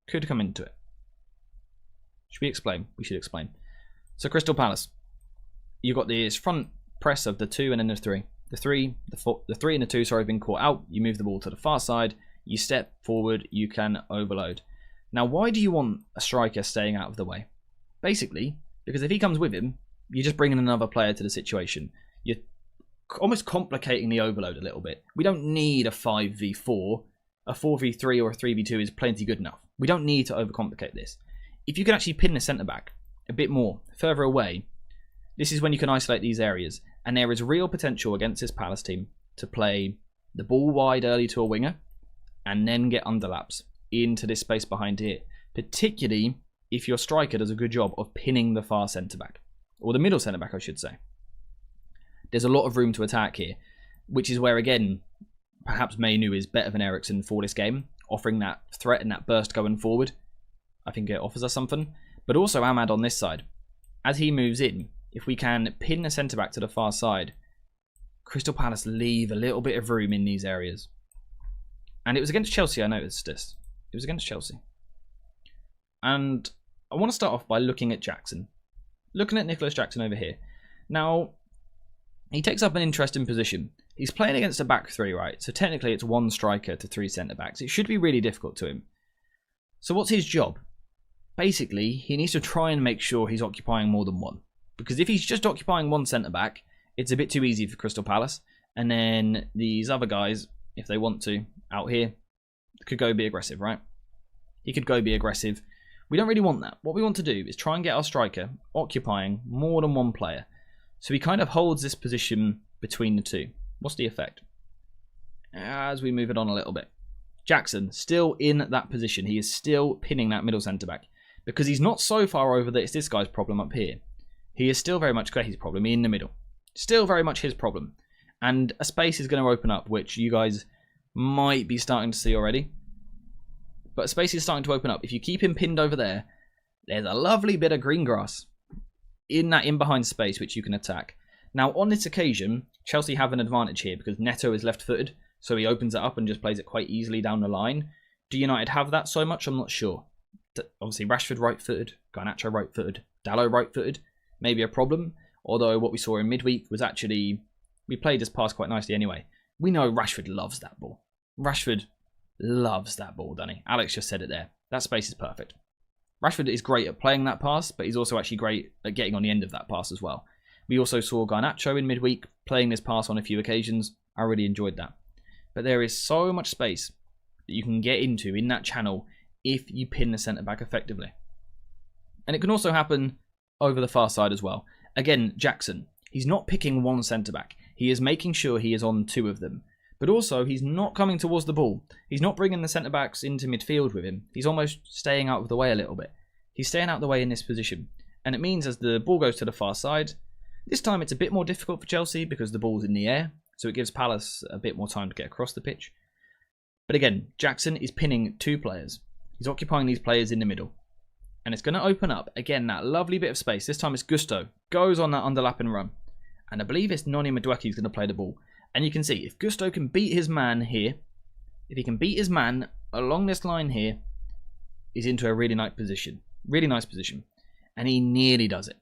Could come into it. Should we explain? We should explain. So Crystal Palace. You've got this front press of the 2 and then the 3. The 3 and the 2, sorry, have been caught out. You move the ball to the far side. You step forward. You can overload. Now, why do you want a striker staying out of the way? Basically, because if he comes with him, you're just bringing another player to the situation. You're almost complicating the overload a little bit. We don't need a 5v4. A 4v3 or a 3v2 is plenty good enough. We don't need to overcomplicate this. If you can actually pin the centre-back a bit more, further away, this is when you can isolate these areas. And there is real potential against this Palace team to play the ball wide early to a winger and then get underlaps into this space behind here. Particularly if your striker does a good job of pinning the far centre-back. Or the middle centre-back, I should say. There's a lot of room to attack here. Which is where, again, perhaps Mainoo is better than Eriksen for this game. Offering that threat and that burst going forward. I think it offers us something. But also Ahmad on this side. As he moves in, if we can pin the centre-back to the far side, Crystal Palace leave a little bit of room in these areas. And it was against Chelsea I noticed this. It was against Chelsea. And I want to start off by looking at Jackson. Looking at Nicholas Jackson over here. Now, he takes up an interesting position. He's playing against a back 3, right? So technically it's 1 striker to 3 centre-backs. It should be really difficult to him. So what's his job? Basically, he needs to try and make sure he's occupying more than 1. Because if he's just occupying one centre-back, it's a bit too easy for Crystal Palace. And then these other guys, if they want to, out here, could go be aggressive, right? He could go be aggressive. We don't really want that. What we want to do is try and get our striker occupying more than one player. So he kind of holds this position between the two. What's the effect? As we move it on a little bit. Jackson, still in that position. He is still pinning that middle centre-back. Because he's not so far over that it's this guy's problem up here. He is still very much his problem in the middle. Still very much his problem. And a space is going to open up, which you guys might be starting to see already. But a space is starting to open up. If you keep him pinned over there, there's a lovely bit of green grass in that in-behind space which you can attack. Now, on this occasion, Chelsea have an advantage here because Neto is left-footed, so he opens it up and just plays it quite easily down the line. Do United have that so much? I'm not sure. Obviously, Rashford right-footed, Garnacho right-footed, Dalot right-footed. Maybe a problem, although what we saw in midweek was actually... We played this pass quite nicely anyway. We know Rashford loves that ball. Rashford loves that ball, doesn't he? Alex just said it there. That space is perfect. Rashford is great at playing that pass, but he's also actually great at getting on the end of that pass as well. We also saw Garnacho in midweek playing this pass on a few occasions. I really enjoyed that. But there is so much space that you can get into in that channel if you pin the centre-back effectively. And it can also happen over the far side as well. Again, Jackson, he's not picking one centre-back. He is making sure he is on two of them. But also, he's not coming towards the ball. He's not bringing the centre-backs into midfield with him. He's almost staying out of the way a little bit. He's staying out of the way in this position. And it means as the ball goes to the far side, this time it's a bit more difficult for Chelsea because the ball's in the air. So it gives Palace a bit more time to get across the pitch. But again, Jackson is pinning two players. He's occupying these players in the middle. And it's going to open up, again, that lovely bit of space. This time it's Gusto. Goes on that underlapping run. And I believe it's Noni Madueke who's going to play the ball. And you can see, if Gusto can beat his man here, if he can beat his man along this line here, he's into a really nice position. Really nice position. And he nearly does it.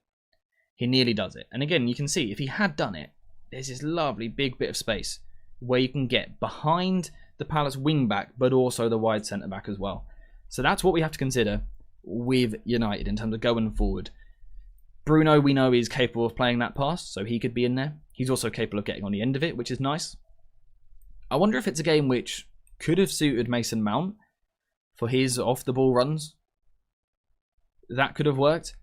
He nearly does it. And again, you can see, if he had done it, there's this lovely big bit of space where you can get behind the Palace wing back, but also the wide centre back as well. So that's what we have to consider with United in terms of going forward. Bruno, we know, is capable of playing that pass, so he could be in there. He's also capable of getting on the end of it, which is nice. I wonder if it's a game which could have suited Mason Mount for his off-the-ball runs. That could have worked.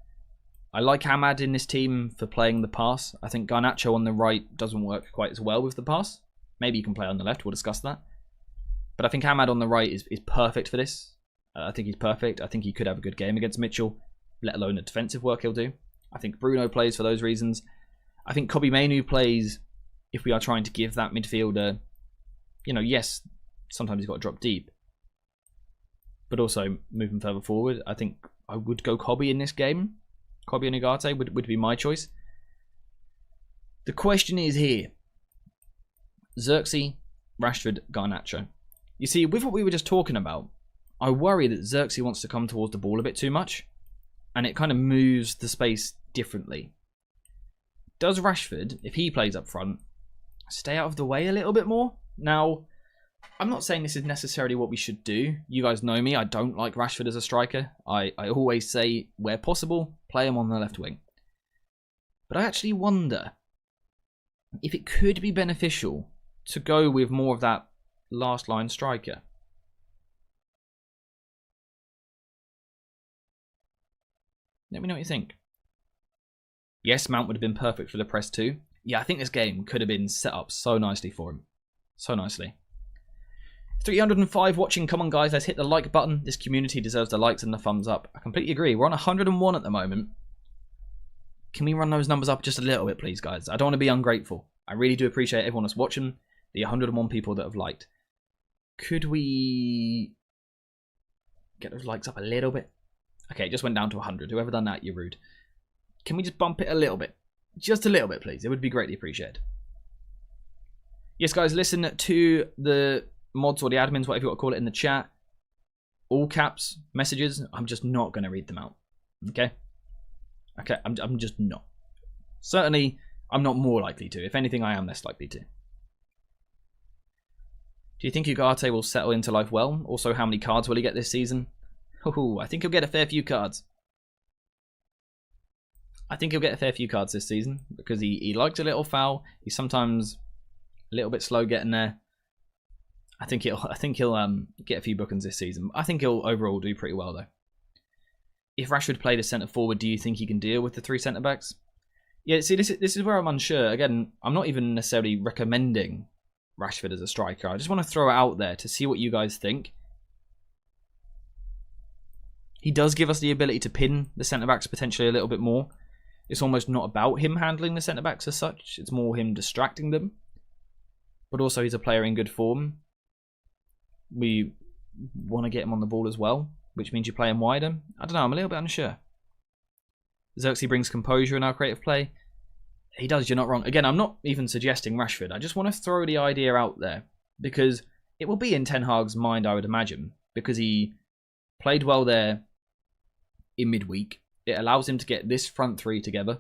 I like Ahmad in this team for playing the pass. I think Garnacho on the right doesn't work quite as well with the pass. Maybe you can play on the left, we'll discuss that. But I think Ahmad on the right is perfect for this. I think he's perfect. I think he could have a good game against Mitchell, let alone the defensive work he'll do. I think Bruno plays for those reasons. I think Kobbie Mainoo plays if we are trying to give that midfielder, you know, yes, sometimes he's got to drop deep, but also moving further forward. I think I would go Kobbie in this game. Kobbie and Ugarte would be my choice. The question is here. Zirkzee, Rashford, Garnacho. You see, with what we were just talking about, I worry that Zirkzee wants to come towards the ball a bit too much, and it kind of moves the space differently. Does Rashford, if he plays up front, stay out of the way a little bit more? Now, I'm not saying this is necessarily what we should do. You guys know me, I don't like Rashford as a striker. I always say, where possible, play him on the left wing. But I actually wonder if it could be beneficial to go with more of that last line striker. Let me know what you think. Yes, Mount would have been perfect for the press too. Yeah, I think this game could have been set up so nicely for him. So nicely. 305 watching. Come on, guys. Let's hit the like button. This community deserves the likes and the thumbs up. I completely agree. We're on 101 at the moment. Can we run those numbers up just a little bit, please, guys? I don't want to be ungrateful. I really do appreciate everyone that's watching. The 101 people that have liked. Could we get those likes up a little bit? Okay, it just went down to 100. Whoever done that, you're rude. Can we just bump it a little bit? Just a little bit, please. It would be greatly appreciated. Yes, guys, listen to the mods or the admins, whatever you want to call it, in the chat. All caps messages. I'm just not going to read them out. Okay? Okay, I'm just not. Certainly, I'm not more likely to. If anything, I am less likely to. Do you think Ugarte will settle into life well? Also, how many cards will he get this season? Oh, I think he'll get a fair few cards. I think he'll get a fair few cards this season because he likes a little foul. He's sometimes a little bit slow getting there. I think he'll get a few bookings this season. I think he'll overall do pretty well though. If Rashford played as centre forward, do you think he can deal with the 3 centre backs? Yeah, see, this is where I'm unsure. Again, I'm not even necessarily recommending Rashford as a striker. I just want to throw it out there to see what you guys think. He does give us the ability to pin the centre backs potentially a little bit more. It's almost not about him handling the centre backs as such. It's more him distracting them. But also he's a player in good form. We want to get him on the ball as well, which means you play him wider. I don't know, I'm a little bit unsure. Zirkzee brings composure in our creative play. He does, you're not wrong. Again, I'm not even suggesting Rashford. I just want to throw the idea out there because it will be in Ten Hag's mind, I would imagine, because he played well there in midweek. It allows him to get this front 3 together.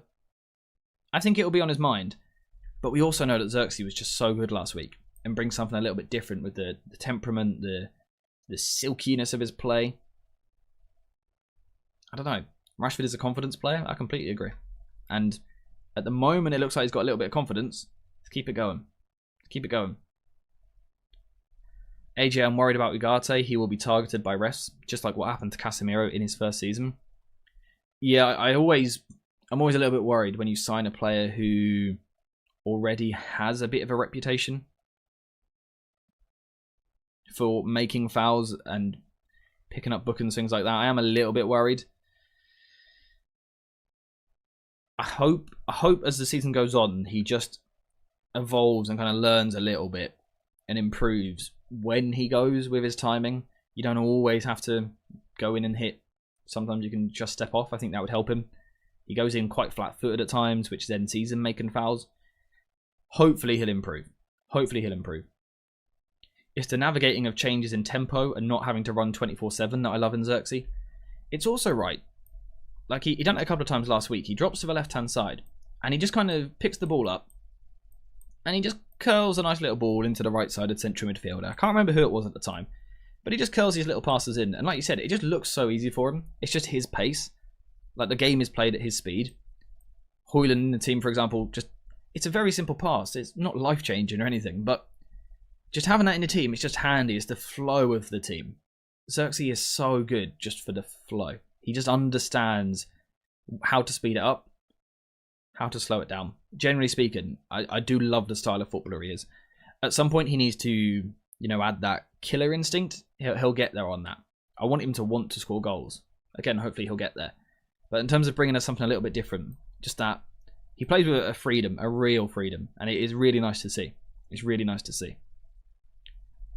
I think it will be on his mind. But we also know that Zirkzee was just so good last week and brings something a little bit different with the temperament, the silkiness of his play. I don't know. Rashford is a confidence player. I completely agree. And at the moment, it looks like he's got a little bit of confidence. Let's keep it going. Keep it going. AJ, I'm worried about Ugarte. He will be targeted by refs, just like what happened to Casemiro in his first season. Yeah, I'm always a little bit worried when you sign a player who already has a bit of a reputation for making fouls and picking up bookings, things like that. I am a little bit worried. I hope as the season goes on, he just evolves and kind of learns a little bit and improves when he goes with his timing. You don't always have to go in and hit. Sometimes you can just step off. I think that would help him. He goes in quite flat-footed at times, which then sees him making fouls. Hopefully he'll improve. Hopefully he'll improve. It's the navigating of changes in tempo and not having to run 24/7 that I love in Zirkzee. It's also right. Like he done it a couple of times last week. He drops to the left-hand side and he just kind of picks the ball up and he just curls a nice little ball into the right-sided central midfielder. I can't remember who it was at the time, but he just curls these little passes in. And like you said, it just looks so easy for him. It's just his pace. Like the game is played at his speed. Højlund in the team, for example, it's a very simple pass. It's not life-changing or anything, but just having that in the team, it's just handy. It's the flow of the team. Zirkzee is so good just for the flow. He just understands how to speed it up, how to slow it down. Generally speaking, I do love the style of footballer he is. At some point, he needs to, add that killer instinct. He'll get there on that. I want him to want to score goals. Again, hopefully he'll get there. But in terms of bringing us something a little bit different, just that he plays with a freedom, a real freedom, and it is really nice to see. It's really nice to see.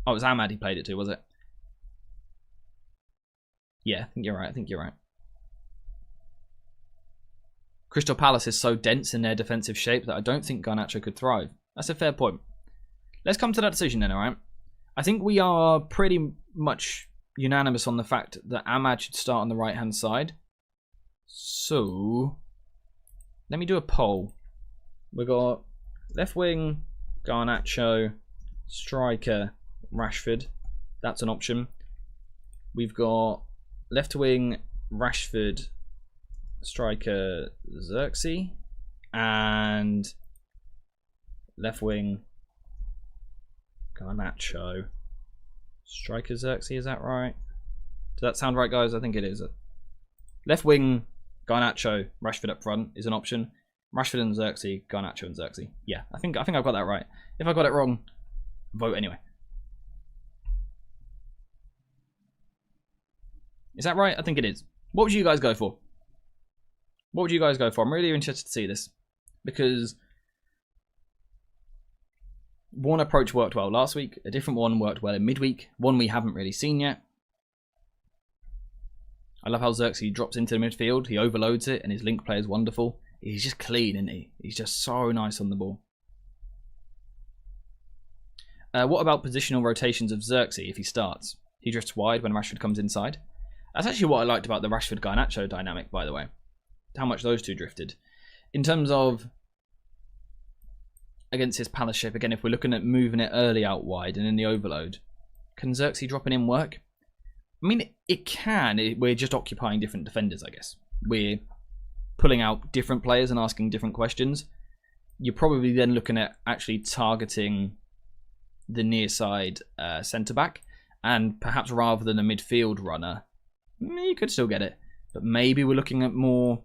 Oh, it was Ahmad he played it to, was it? Yeah, I think you're right. Crystal Palace is so dense in their defensive shape that I don't think Garnacho could thrive. That's a fair point. Let's come to that decision then, alright? I think we are pretty much unanimous on the fact that Ahmad should start on the right-hand side. So, let me do a poll. We've got left wing, Garnacho, striker, Rashford. That's an option. We've got left wing, Rashford, striker, Zirkzee, and left wing, Garnacho, striker, Zirkzee. Is that right? Does that sound right, guys? I think it is. Left wing, Garnacho, Rashford up front is an option. Rashford and Zirkzee, Garnacho and Zirkzee. Yeah, I think I've got that right. If I got it wrong, vote anyway. Is that right? I think it is. What would you guys go for? What would you guys go for? I'm really interested to see this. Because one approach worked well last week. A different one worked well in midweek. One we haven't really seen yet. I love how Zirkzee drops into the midfield. He overloads it and his link play is wonderful. He's just clean, isn't he? He's just so nice on the ball. What about positional rotations of Zirkzee if he starts? He drifts wide when Rashford comes inside. That's actually what I liked about the Rashford-Garnacho dynamic, by the way. How much those two drifted. In terms of against his Palace shape, again, if we're looking at moving it early out wide and in the overload, can Zirkzee dropping in work? I mean, it can. We're just occupying different defenders, I guess. We're pulling out different players and asking different questions, you're probably then looking at actually targeting the near side centre-back, and perhaps rather than a midfield runner, you could still get it, but maybe we're looking at more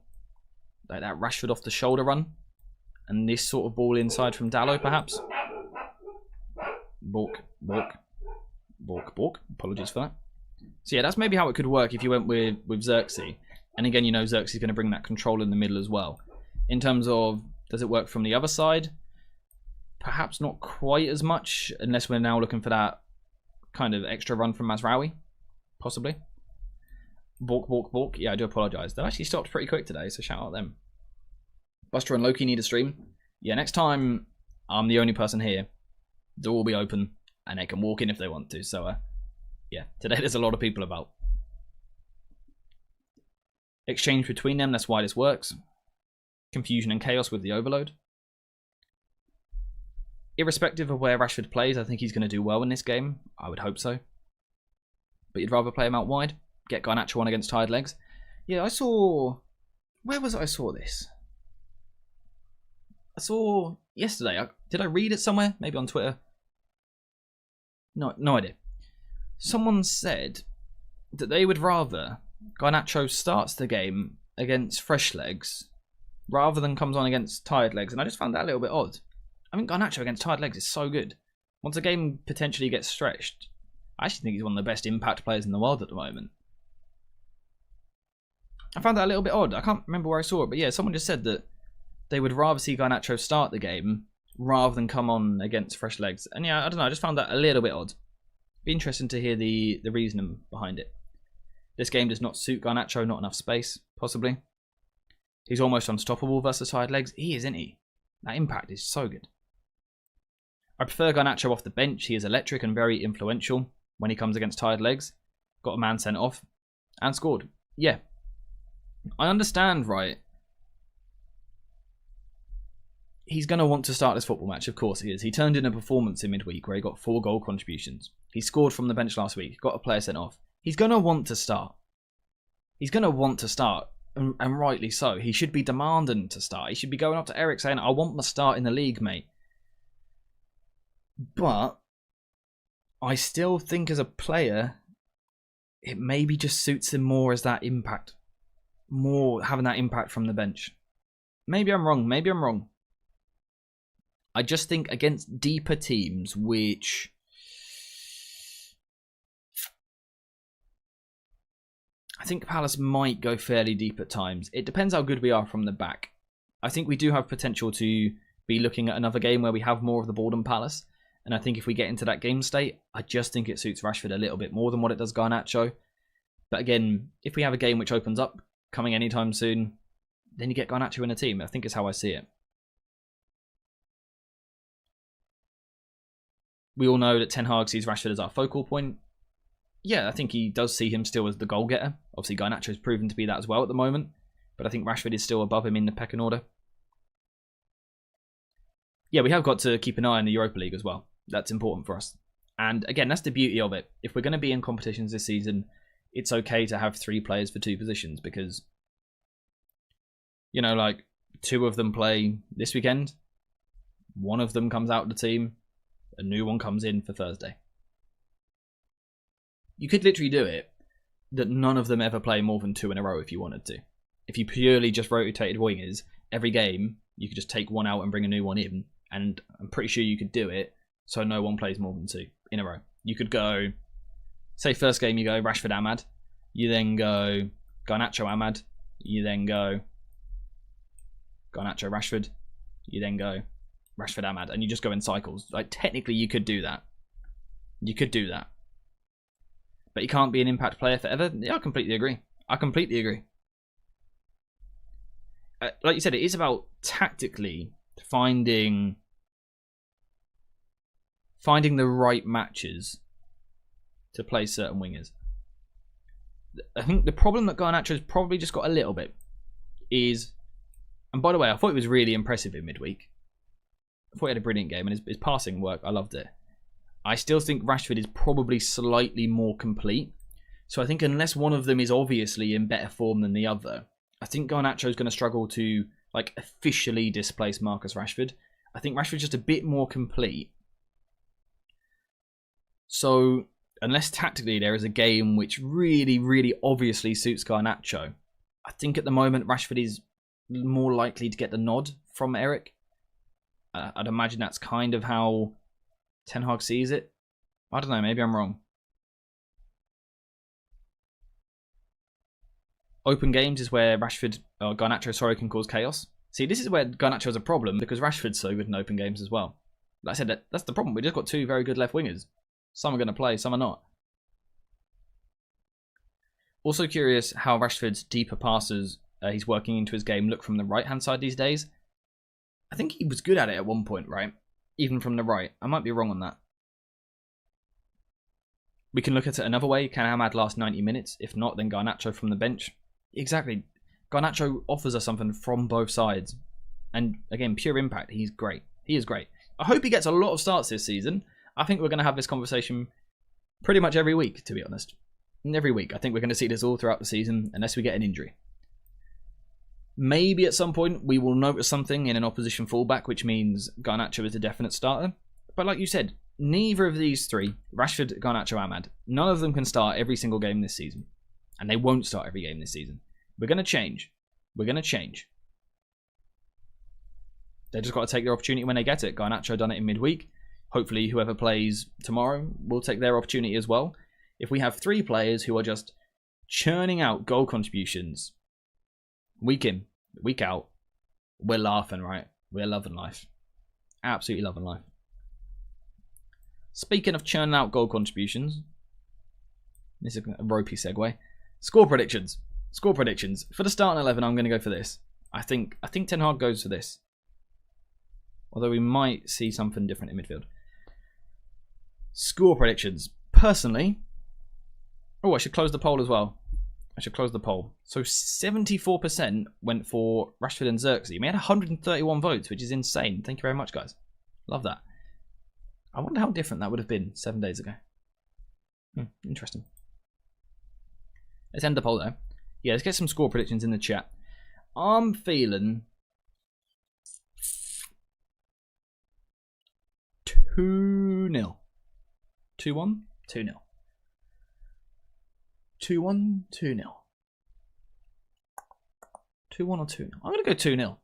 like that Rashford off the shoulder run, and this sort of ball inside from Dalot, perhaps. Bork. Apologies for that. So yeah, that's maybe how it could work if you went with Zirkzee. And again, you know, Zirkzee's going to bring that control in the middle as well. In terms of, does it work from the other side? Perhaps not quite as much, unless we're now looking for that kind of extra run from Mazraoui. Possibly. Bork. Yeah, I do apologise. They've actually stopped pretty quick today, so shout out them. Buster and Loki need a stream. Yeah, next time I'm the only person here. The door will be open, and they can walk in if they want to. So, yeah, today there's a lot of people about. Exchange between them, that's why this works. Confusion and chaos with the overload. Irrespective of where Rashford plays, I think he's going to do well in this game. I would hope so. But you'd rather play him out wide? Get Garnacho on against tired legs? Yeah, I saw... Where was it I saw this? I saw yesterday. Did I read it somewhere? Maybe on Twitter? No idea. Someone said that they would rather Garnacho starts the game against fresh legs rather than comes on against tired legs, and I just found that a little bit odd. I mean, Garnacho against tired legs is so good. Once a game potentially gets stretched, I actually think he's one of the best impact players in the world at the moment. I found that a little bit odd. I can't remember where I saw it, but yeah, someone just said that they would rather see Garnacho start the game rather than come on against fresh legs. And yeah, I don't know, I just found that a little bit odd. Be interesting to hear the reasoning behind it. This game does not suit Garnacho, not enough space, possibly. He's almost unstoppable versus tired legs. He is, isn't he? That impact is so good. I prefer Garnacho off the bench. He is electric and very influential when he comes against tired legs. Got a man sent off and scored. Yeah. I understand, right? He's going to want to start this football match, of course he is. He turned in a performance in midweek where he got 4 goal contributions. He scored from the bench last week, got a player sent off. He's going to want to start. He's going to want to start, and rightly so. He should be demanding to start. He should be going up to Eric saying, I want my start in the league, mate. But I still think as a player, it maybe just suits him more as that impact. More having that impact from the bench. Maybe I'm wrong. I just think against deeper teams, which I think Palace might go fairly deep at times. It depends how good we are from the back. I think we do have potential to be looking at another game where we have more of the ball than Palace. And I think if we get into that game state, I just think it suits Rashford a little bit more than what it does Garnacho. But again, if we have a game which opens up coming anytime soon, then you get Garnacho in a team. I think is how I see it. We all know that Ten Hag sees Rashford as our focal point. Yeah, I think he does see him still as the goal getter. Obviously, Garnacho's proven to be that as well at the moment. But I think Rashford is still above him in the pecking order. Yeah, we have got to keep an eye on the Europa League as well. That's important for us. And again, that's the beauty of it. If we're going to be in competitions this season, it's okay to have 3 players for 2 positions because, you know, like 2 of them play this weekend. 1 of them comes out of the team. A new one comes in for Thursday. You could literally do it that none of them ever play more than 2 in a row if you wanted to. If you purely just rotated wingers, every game, you could just take 1 out and bring a new one in. And I'm pretty sure you could do it so no one plays more than 2 in a row. You could go, say first game you go Rashford Ahmad. You then go Garnacho Ahmad. You then go Garnacho Rashford. You then go Rashford Ahmad. And you just go in cycles. Like, technically you could do that. You could do that. But you can't be an impact player forever. Yeah, I completely agree. Like you said, it is about tactically finding the right matches to play certain wingers. I think the problem that Garnacho's probably just got a little bit is, and by the way, I thought he was really impressive in midweek. I thought he had a brilliant game, and his passing work, I loved it. I still think Rashford is probably slightly more complete. So I think unless one of them is obviously in better form than the other, I think Garnacho's going to struggle to like officially displace Marcus Rashford. I think Rashford's just a bit more complete. So unless tactically there is a game which really, really obviously suits Garnacho, I think at the moment Rashford is more likely to get the nod from Eric. I'd imagine that's kind of how Ten Hag sees it. I don't know, maybe I'm wrong. Open games is where Garnacho, can cause chaos. See, this is where Garnacho's a problem because Rashford's so good in open games as well. Like I said, that's the problem. We just got two very good left wingers. Some are going to play, some are not. Also curious how Rashford's deeper passes he's working into his game look from the right-hand side these days. I think he was good at it at one point, right? Even from the right. I might be wrong on that. We can look at it another way. Can Ahmad last 90 minutes? If not, then Garnacho from the bench. Exactly. Garnacho offers us something from both sides. And again, pure impact. He's great. He is great. I hope he gets a lot of starts this season. I think we're going to have this conversation pretty much every week, to be honest. Every week. I think we're going to see this all throughout the season, unless we get an injury. Maybe at some point we will notice something in an opposition fullback, which means Garnacho is a definite starter. But like you said, neither of these three, Rashford, Garnacho, Ahmad, none of them can start every single game this season. And they won't start every game this season. We're going to change. We're going to change. They just got to take their opportunity when they get it. Garnacho done it in midweek. Hopefully whoever plays tomorrow will take their opportunity as well. If we have three players who are just churning out goal contributions week in, week out, we're laughing, right? We're loving life. Absolutely loving life. Speaking of churning out goal contributions, this is a ropey segue. Score predictions. Score predictions. For the starting 11, I'm going to go for this. I think Ten Hag goes for this. Although we might see something different in midfield. Score predictions. Personally, I should close the poll as well. I should close the poll. So 74% went for Rashford and Zirkzee. We had 131 votes, which is insane. Thank you very much, guys. Love that. I wonder how different that would have been 7 days ago. Interesting. Let's end the poll though. Yeah, let's get some score predictions in the chat. I'm feeling 2-0. 2-1? 2-0. 2-1, 2-0. 2-1 or 2-0? I'm going to go 2-0.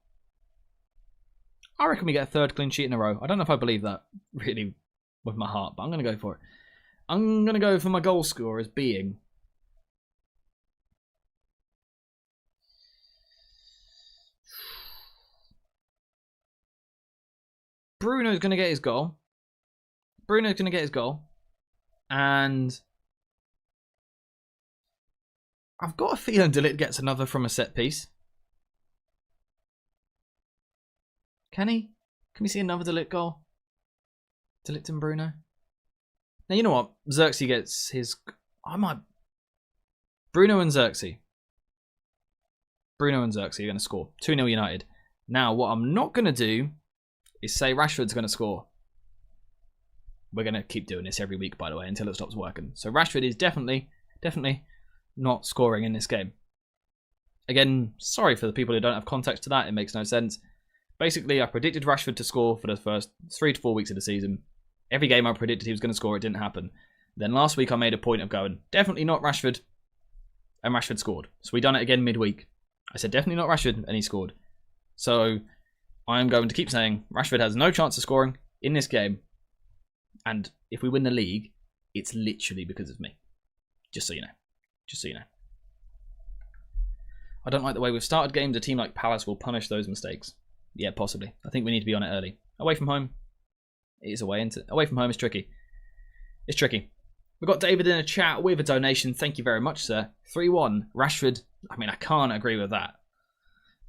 I reckon we get a third clean sheet in a row. I don't know if I believe that really with my heart, but I'm going to go for it. I'm going to go for my goal scorer as being Bruno's going to get his goal. Bruno's going to get his goal. And I've got a feeling De Ligt gets another from a set piece. Can he? Can we see another De Ligt goal? De Ligt and Bruno? Now, you know what? Zirkzee gets his... Bruno and Zirkzee. Bruno and Zirkzee are going to score. 2-0 United. Now, what I'm not going to do is say Rashford's going to score. We're going to keep doing this every week, by the way, until it stops working. So Rashford is definitely not scoring in this game. Again, sorry for the people who don't have context to that. It makes no sense. Basically, I predicted Rashford to score for the first 3 to 4 weeks of the season. Every game I predicted he was going to score, it didn't happen. Then last week I made a point of going, definitely not Rashford. And Rashford scored. So we done it again midweek. I said definitely not Rashford, and he scored. So I'm going to keep saying Rashford has no chance of scoring in this game. And if we win the league, it's literally because of me. Just so you know. Just so you know. I don't like the way we've started games. A team like Palace will punish those mistakes. Yeah, possibly. I think we need to be on it early. Away from home. It is away, isn't it? Away from home is tricky. It's tricky. We've got David in a chat with a donation. Thank you very much, sir. 3-1. Rashford. I mean, I can't agree with that.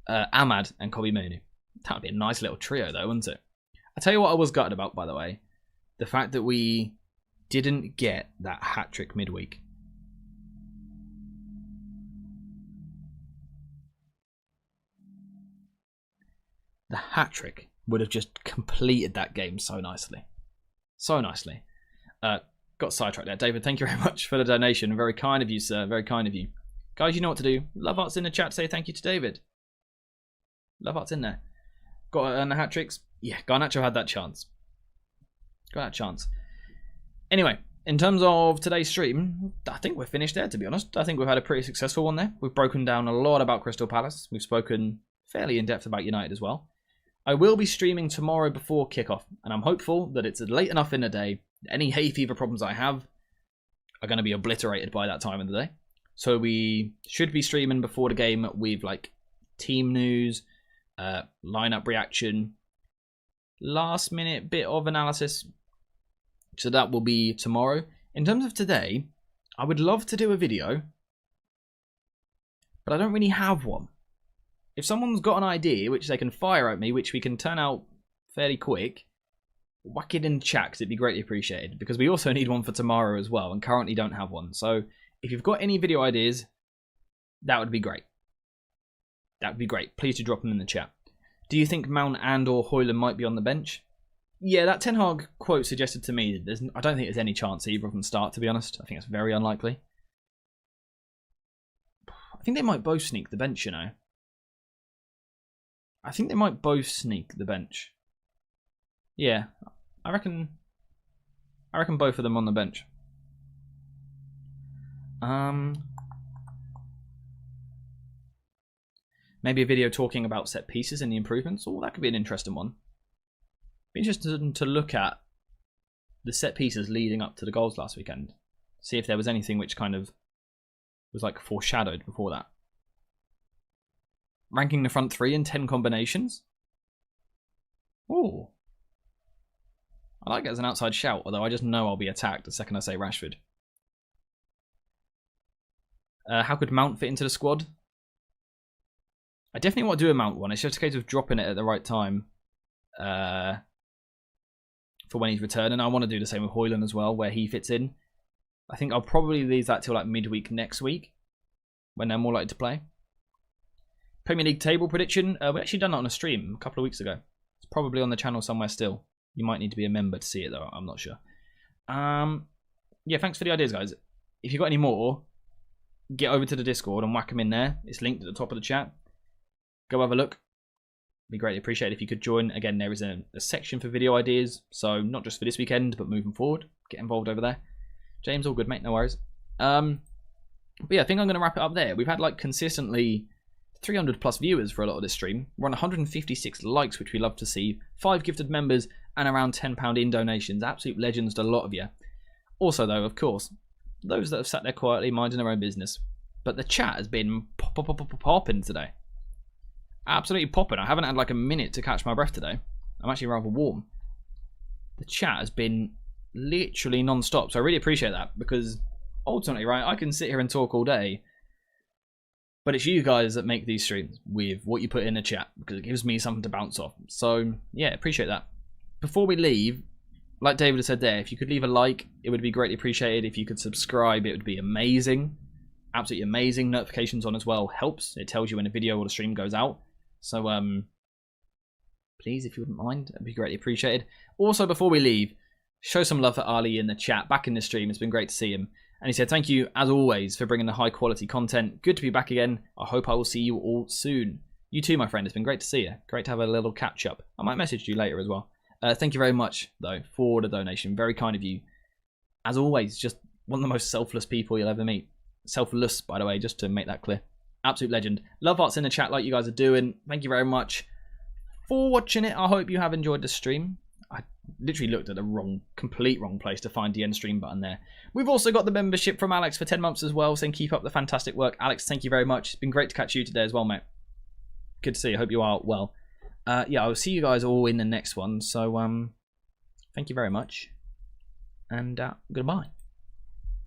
Ahmad and Kobe Manu. That would be a nice little trio, though, wouldn't it? I tell you what I was gutted about, by the way. The fact that we didn't get that hat-trick midweek. The hat-trick would have just completed that game so nicely. So nicely. Got sidetracked there. David, thank you very much for the donation. Very kind of you, sir. Very kind of you. Guys, you know what to do. Love Art's in the chat. Say thank you to David. Love Art's in there. Got to earn the hat tricks. Yeah, Garnacho had that chance. Got that chance. Anyway, in terms of today's stream, I think we're finished there, to be honest. I think we've had a pretty successful one there. We've broken down a lot about Crystal Palace. We've spoken fairly in depth about United as well. I will be streaming tomorrow before kickoff, and I'm hopeful that it's late enough in the day that any hay fever problems I have are going to be obliterated by that time of the day. So we should be streaming before the game with like team news, lineup reaction, last minute bit of analysis. So that will be tomorrow. In terms of today, I would love to do a video, but I don't really have one. If someone's got an idea which they can fire at me, which we can turn out fairly quick, whack it in the chat because it'd be greatly appreciated. Because we also need one for tomorrow as well, and currently don't have one. So if you've got any video ideas, that would be great. That would be great. Please do drop them in the chat. Do you think Mount and or Højlund might be on the bench? Yeah, that Ten Hag quote suggested to me that I don't think there's any chance either of them start, to be honest. I think it's very unlikely. I think they might both sneak the bench, you know. I think they might both sneak the bench. Yeah, I reckon both of them on the bench. Maybe a video talking about set pieces and the improvements. Oh, that could be an interesting one. Be interested to look at the set pieces leading up to the goals last weekend. See if there was anything which kind of was like foreshadowed before that. Ranking the front three in 10 combinations. Oh, I like it as an outside shout, although I just know I'll be attacked the second I say Rashford. How could Mount fit into the squad? I definitely want to do a Mount one. It's just a case of dropping it at the right time for when he's returning. I want to do the same with Højlund as well, where he fits in. I think I'll probably leave that till like midweek next week, when they're more likely to play. Premier League table prediction. We actually done that on a stream a couple of weeks ago. It's probably on the channel somewhere still. You might need to be a member to see it though. I'm not sure. Yeah, thanks for the ideas, guys. If you've got any more, get over to the Discord and whack them in there. It's linked at the top of the chat. Go have a look. It'd be greatly appreciated if you could join. Again, there is a section for video ideas. So not just for this weekend, but moving forward. Get involved over there. James, all good, mate. No worries. But yeah, I think I'm going to wrap it up there. We've had like consistently 300 plus viewers for a lot of this stream. We're on 156 likes, which we love to see. 5 gifted members and around £10 in donations. Absolute legends to a lot of you. Also, though, of course, those that have sat there quietly minding their own business. But the chat has been popping today. Absolutely popping. I haven't had like a minute to catch my breath today. I'm actually rather warm. The chat has been literally non-stop. So I really appreciate that, because ultimately, right, I can sit here and talk all day, but it's you guys that make these streams with what you put in the chat, because it gives me something to bounce off. So yeah, appreciate that. Before we leave, like David said there, if you could leave a like, it would be greatly appreciated. If you could subscribe, it would be amazing. Absolutely amazing. Notifications on as well helps. It tells you when a video or the stream goes out. So please, if you wouldn't mind, that'd be greatly appreciated. Also, before we leave, show some love for Ali in the chat. Back in the stream, it's been great to see him. And he said, thank you, as always, for bringing the high-quality content. Good to be back again. I hope I will see you all soon. You too, my friend. It's been great to see you. Great to have a little catch-up. I might message you later as well. Thank you very much, though, for the donation. Very kind of you. As always, just one of the most selfless people you'll ever meet. Selfless, by the way, just to make that clear. Absolute legend. Love Arts in the chat like you guys are doing. Thank you very much for watching it. I hope you have enjoyed the stream. I literally looked at the complete wrong place to find the end stream button there. We've also got the membership from Alex for 10 months as well, saying keep up the fantastic work. Alex, thank you very much. It's been great to catch you today as well, mate. Good to see you. Hope you are well. Yeah, I'll see you guys all in the next one. So, thank you very much. And goodbye.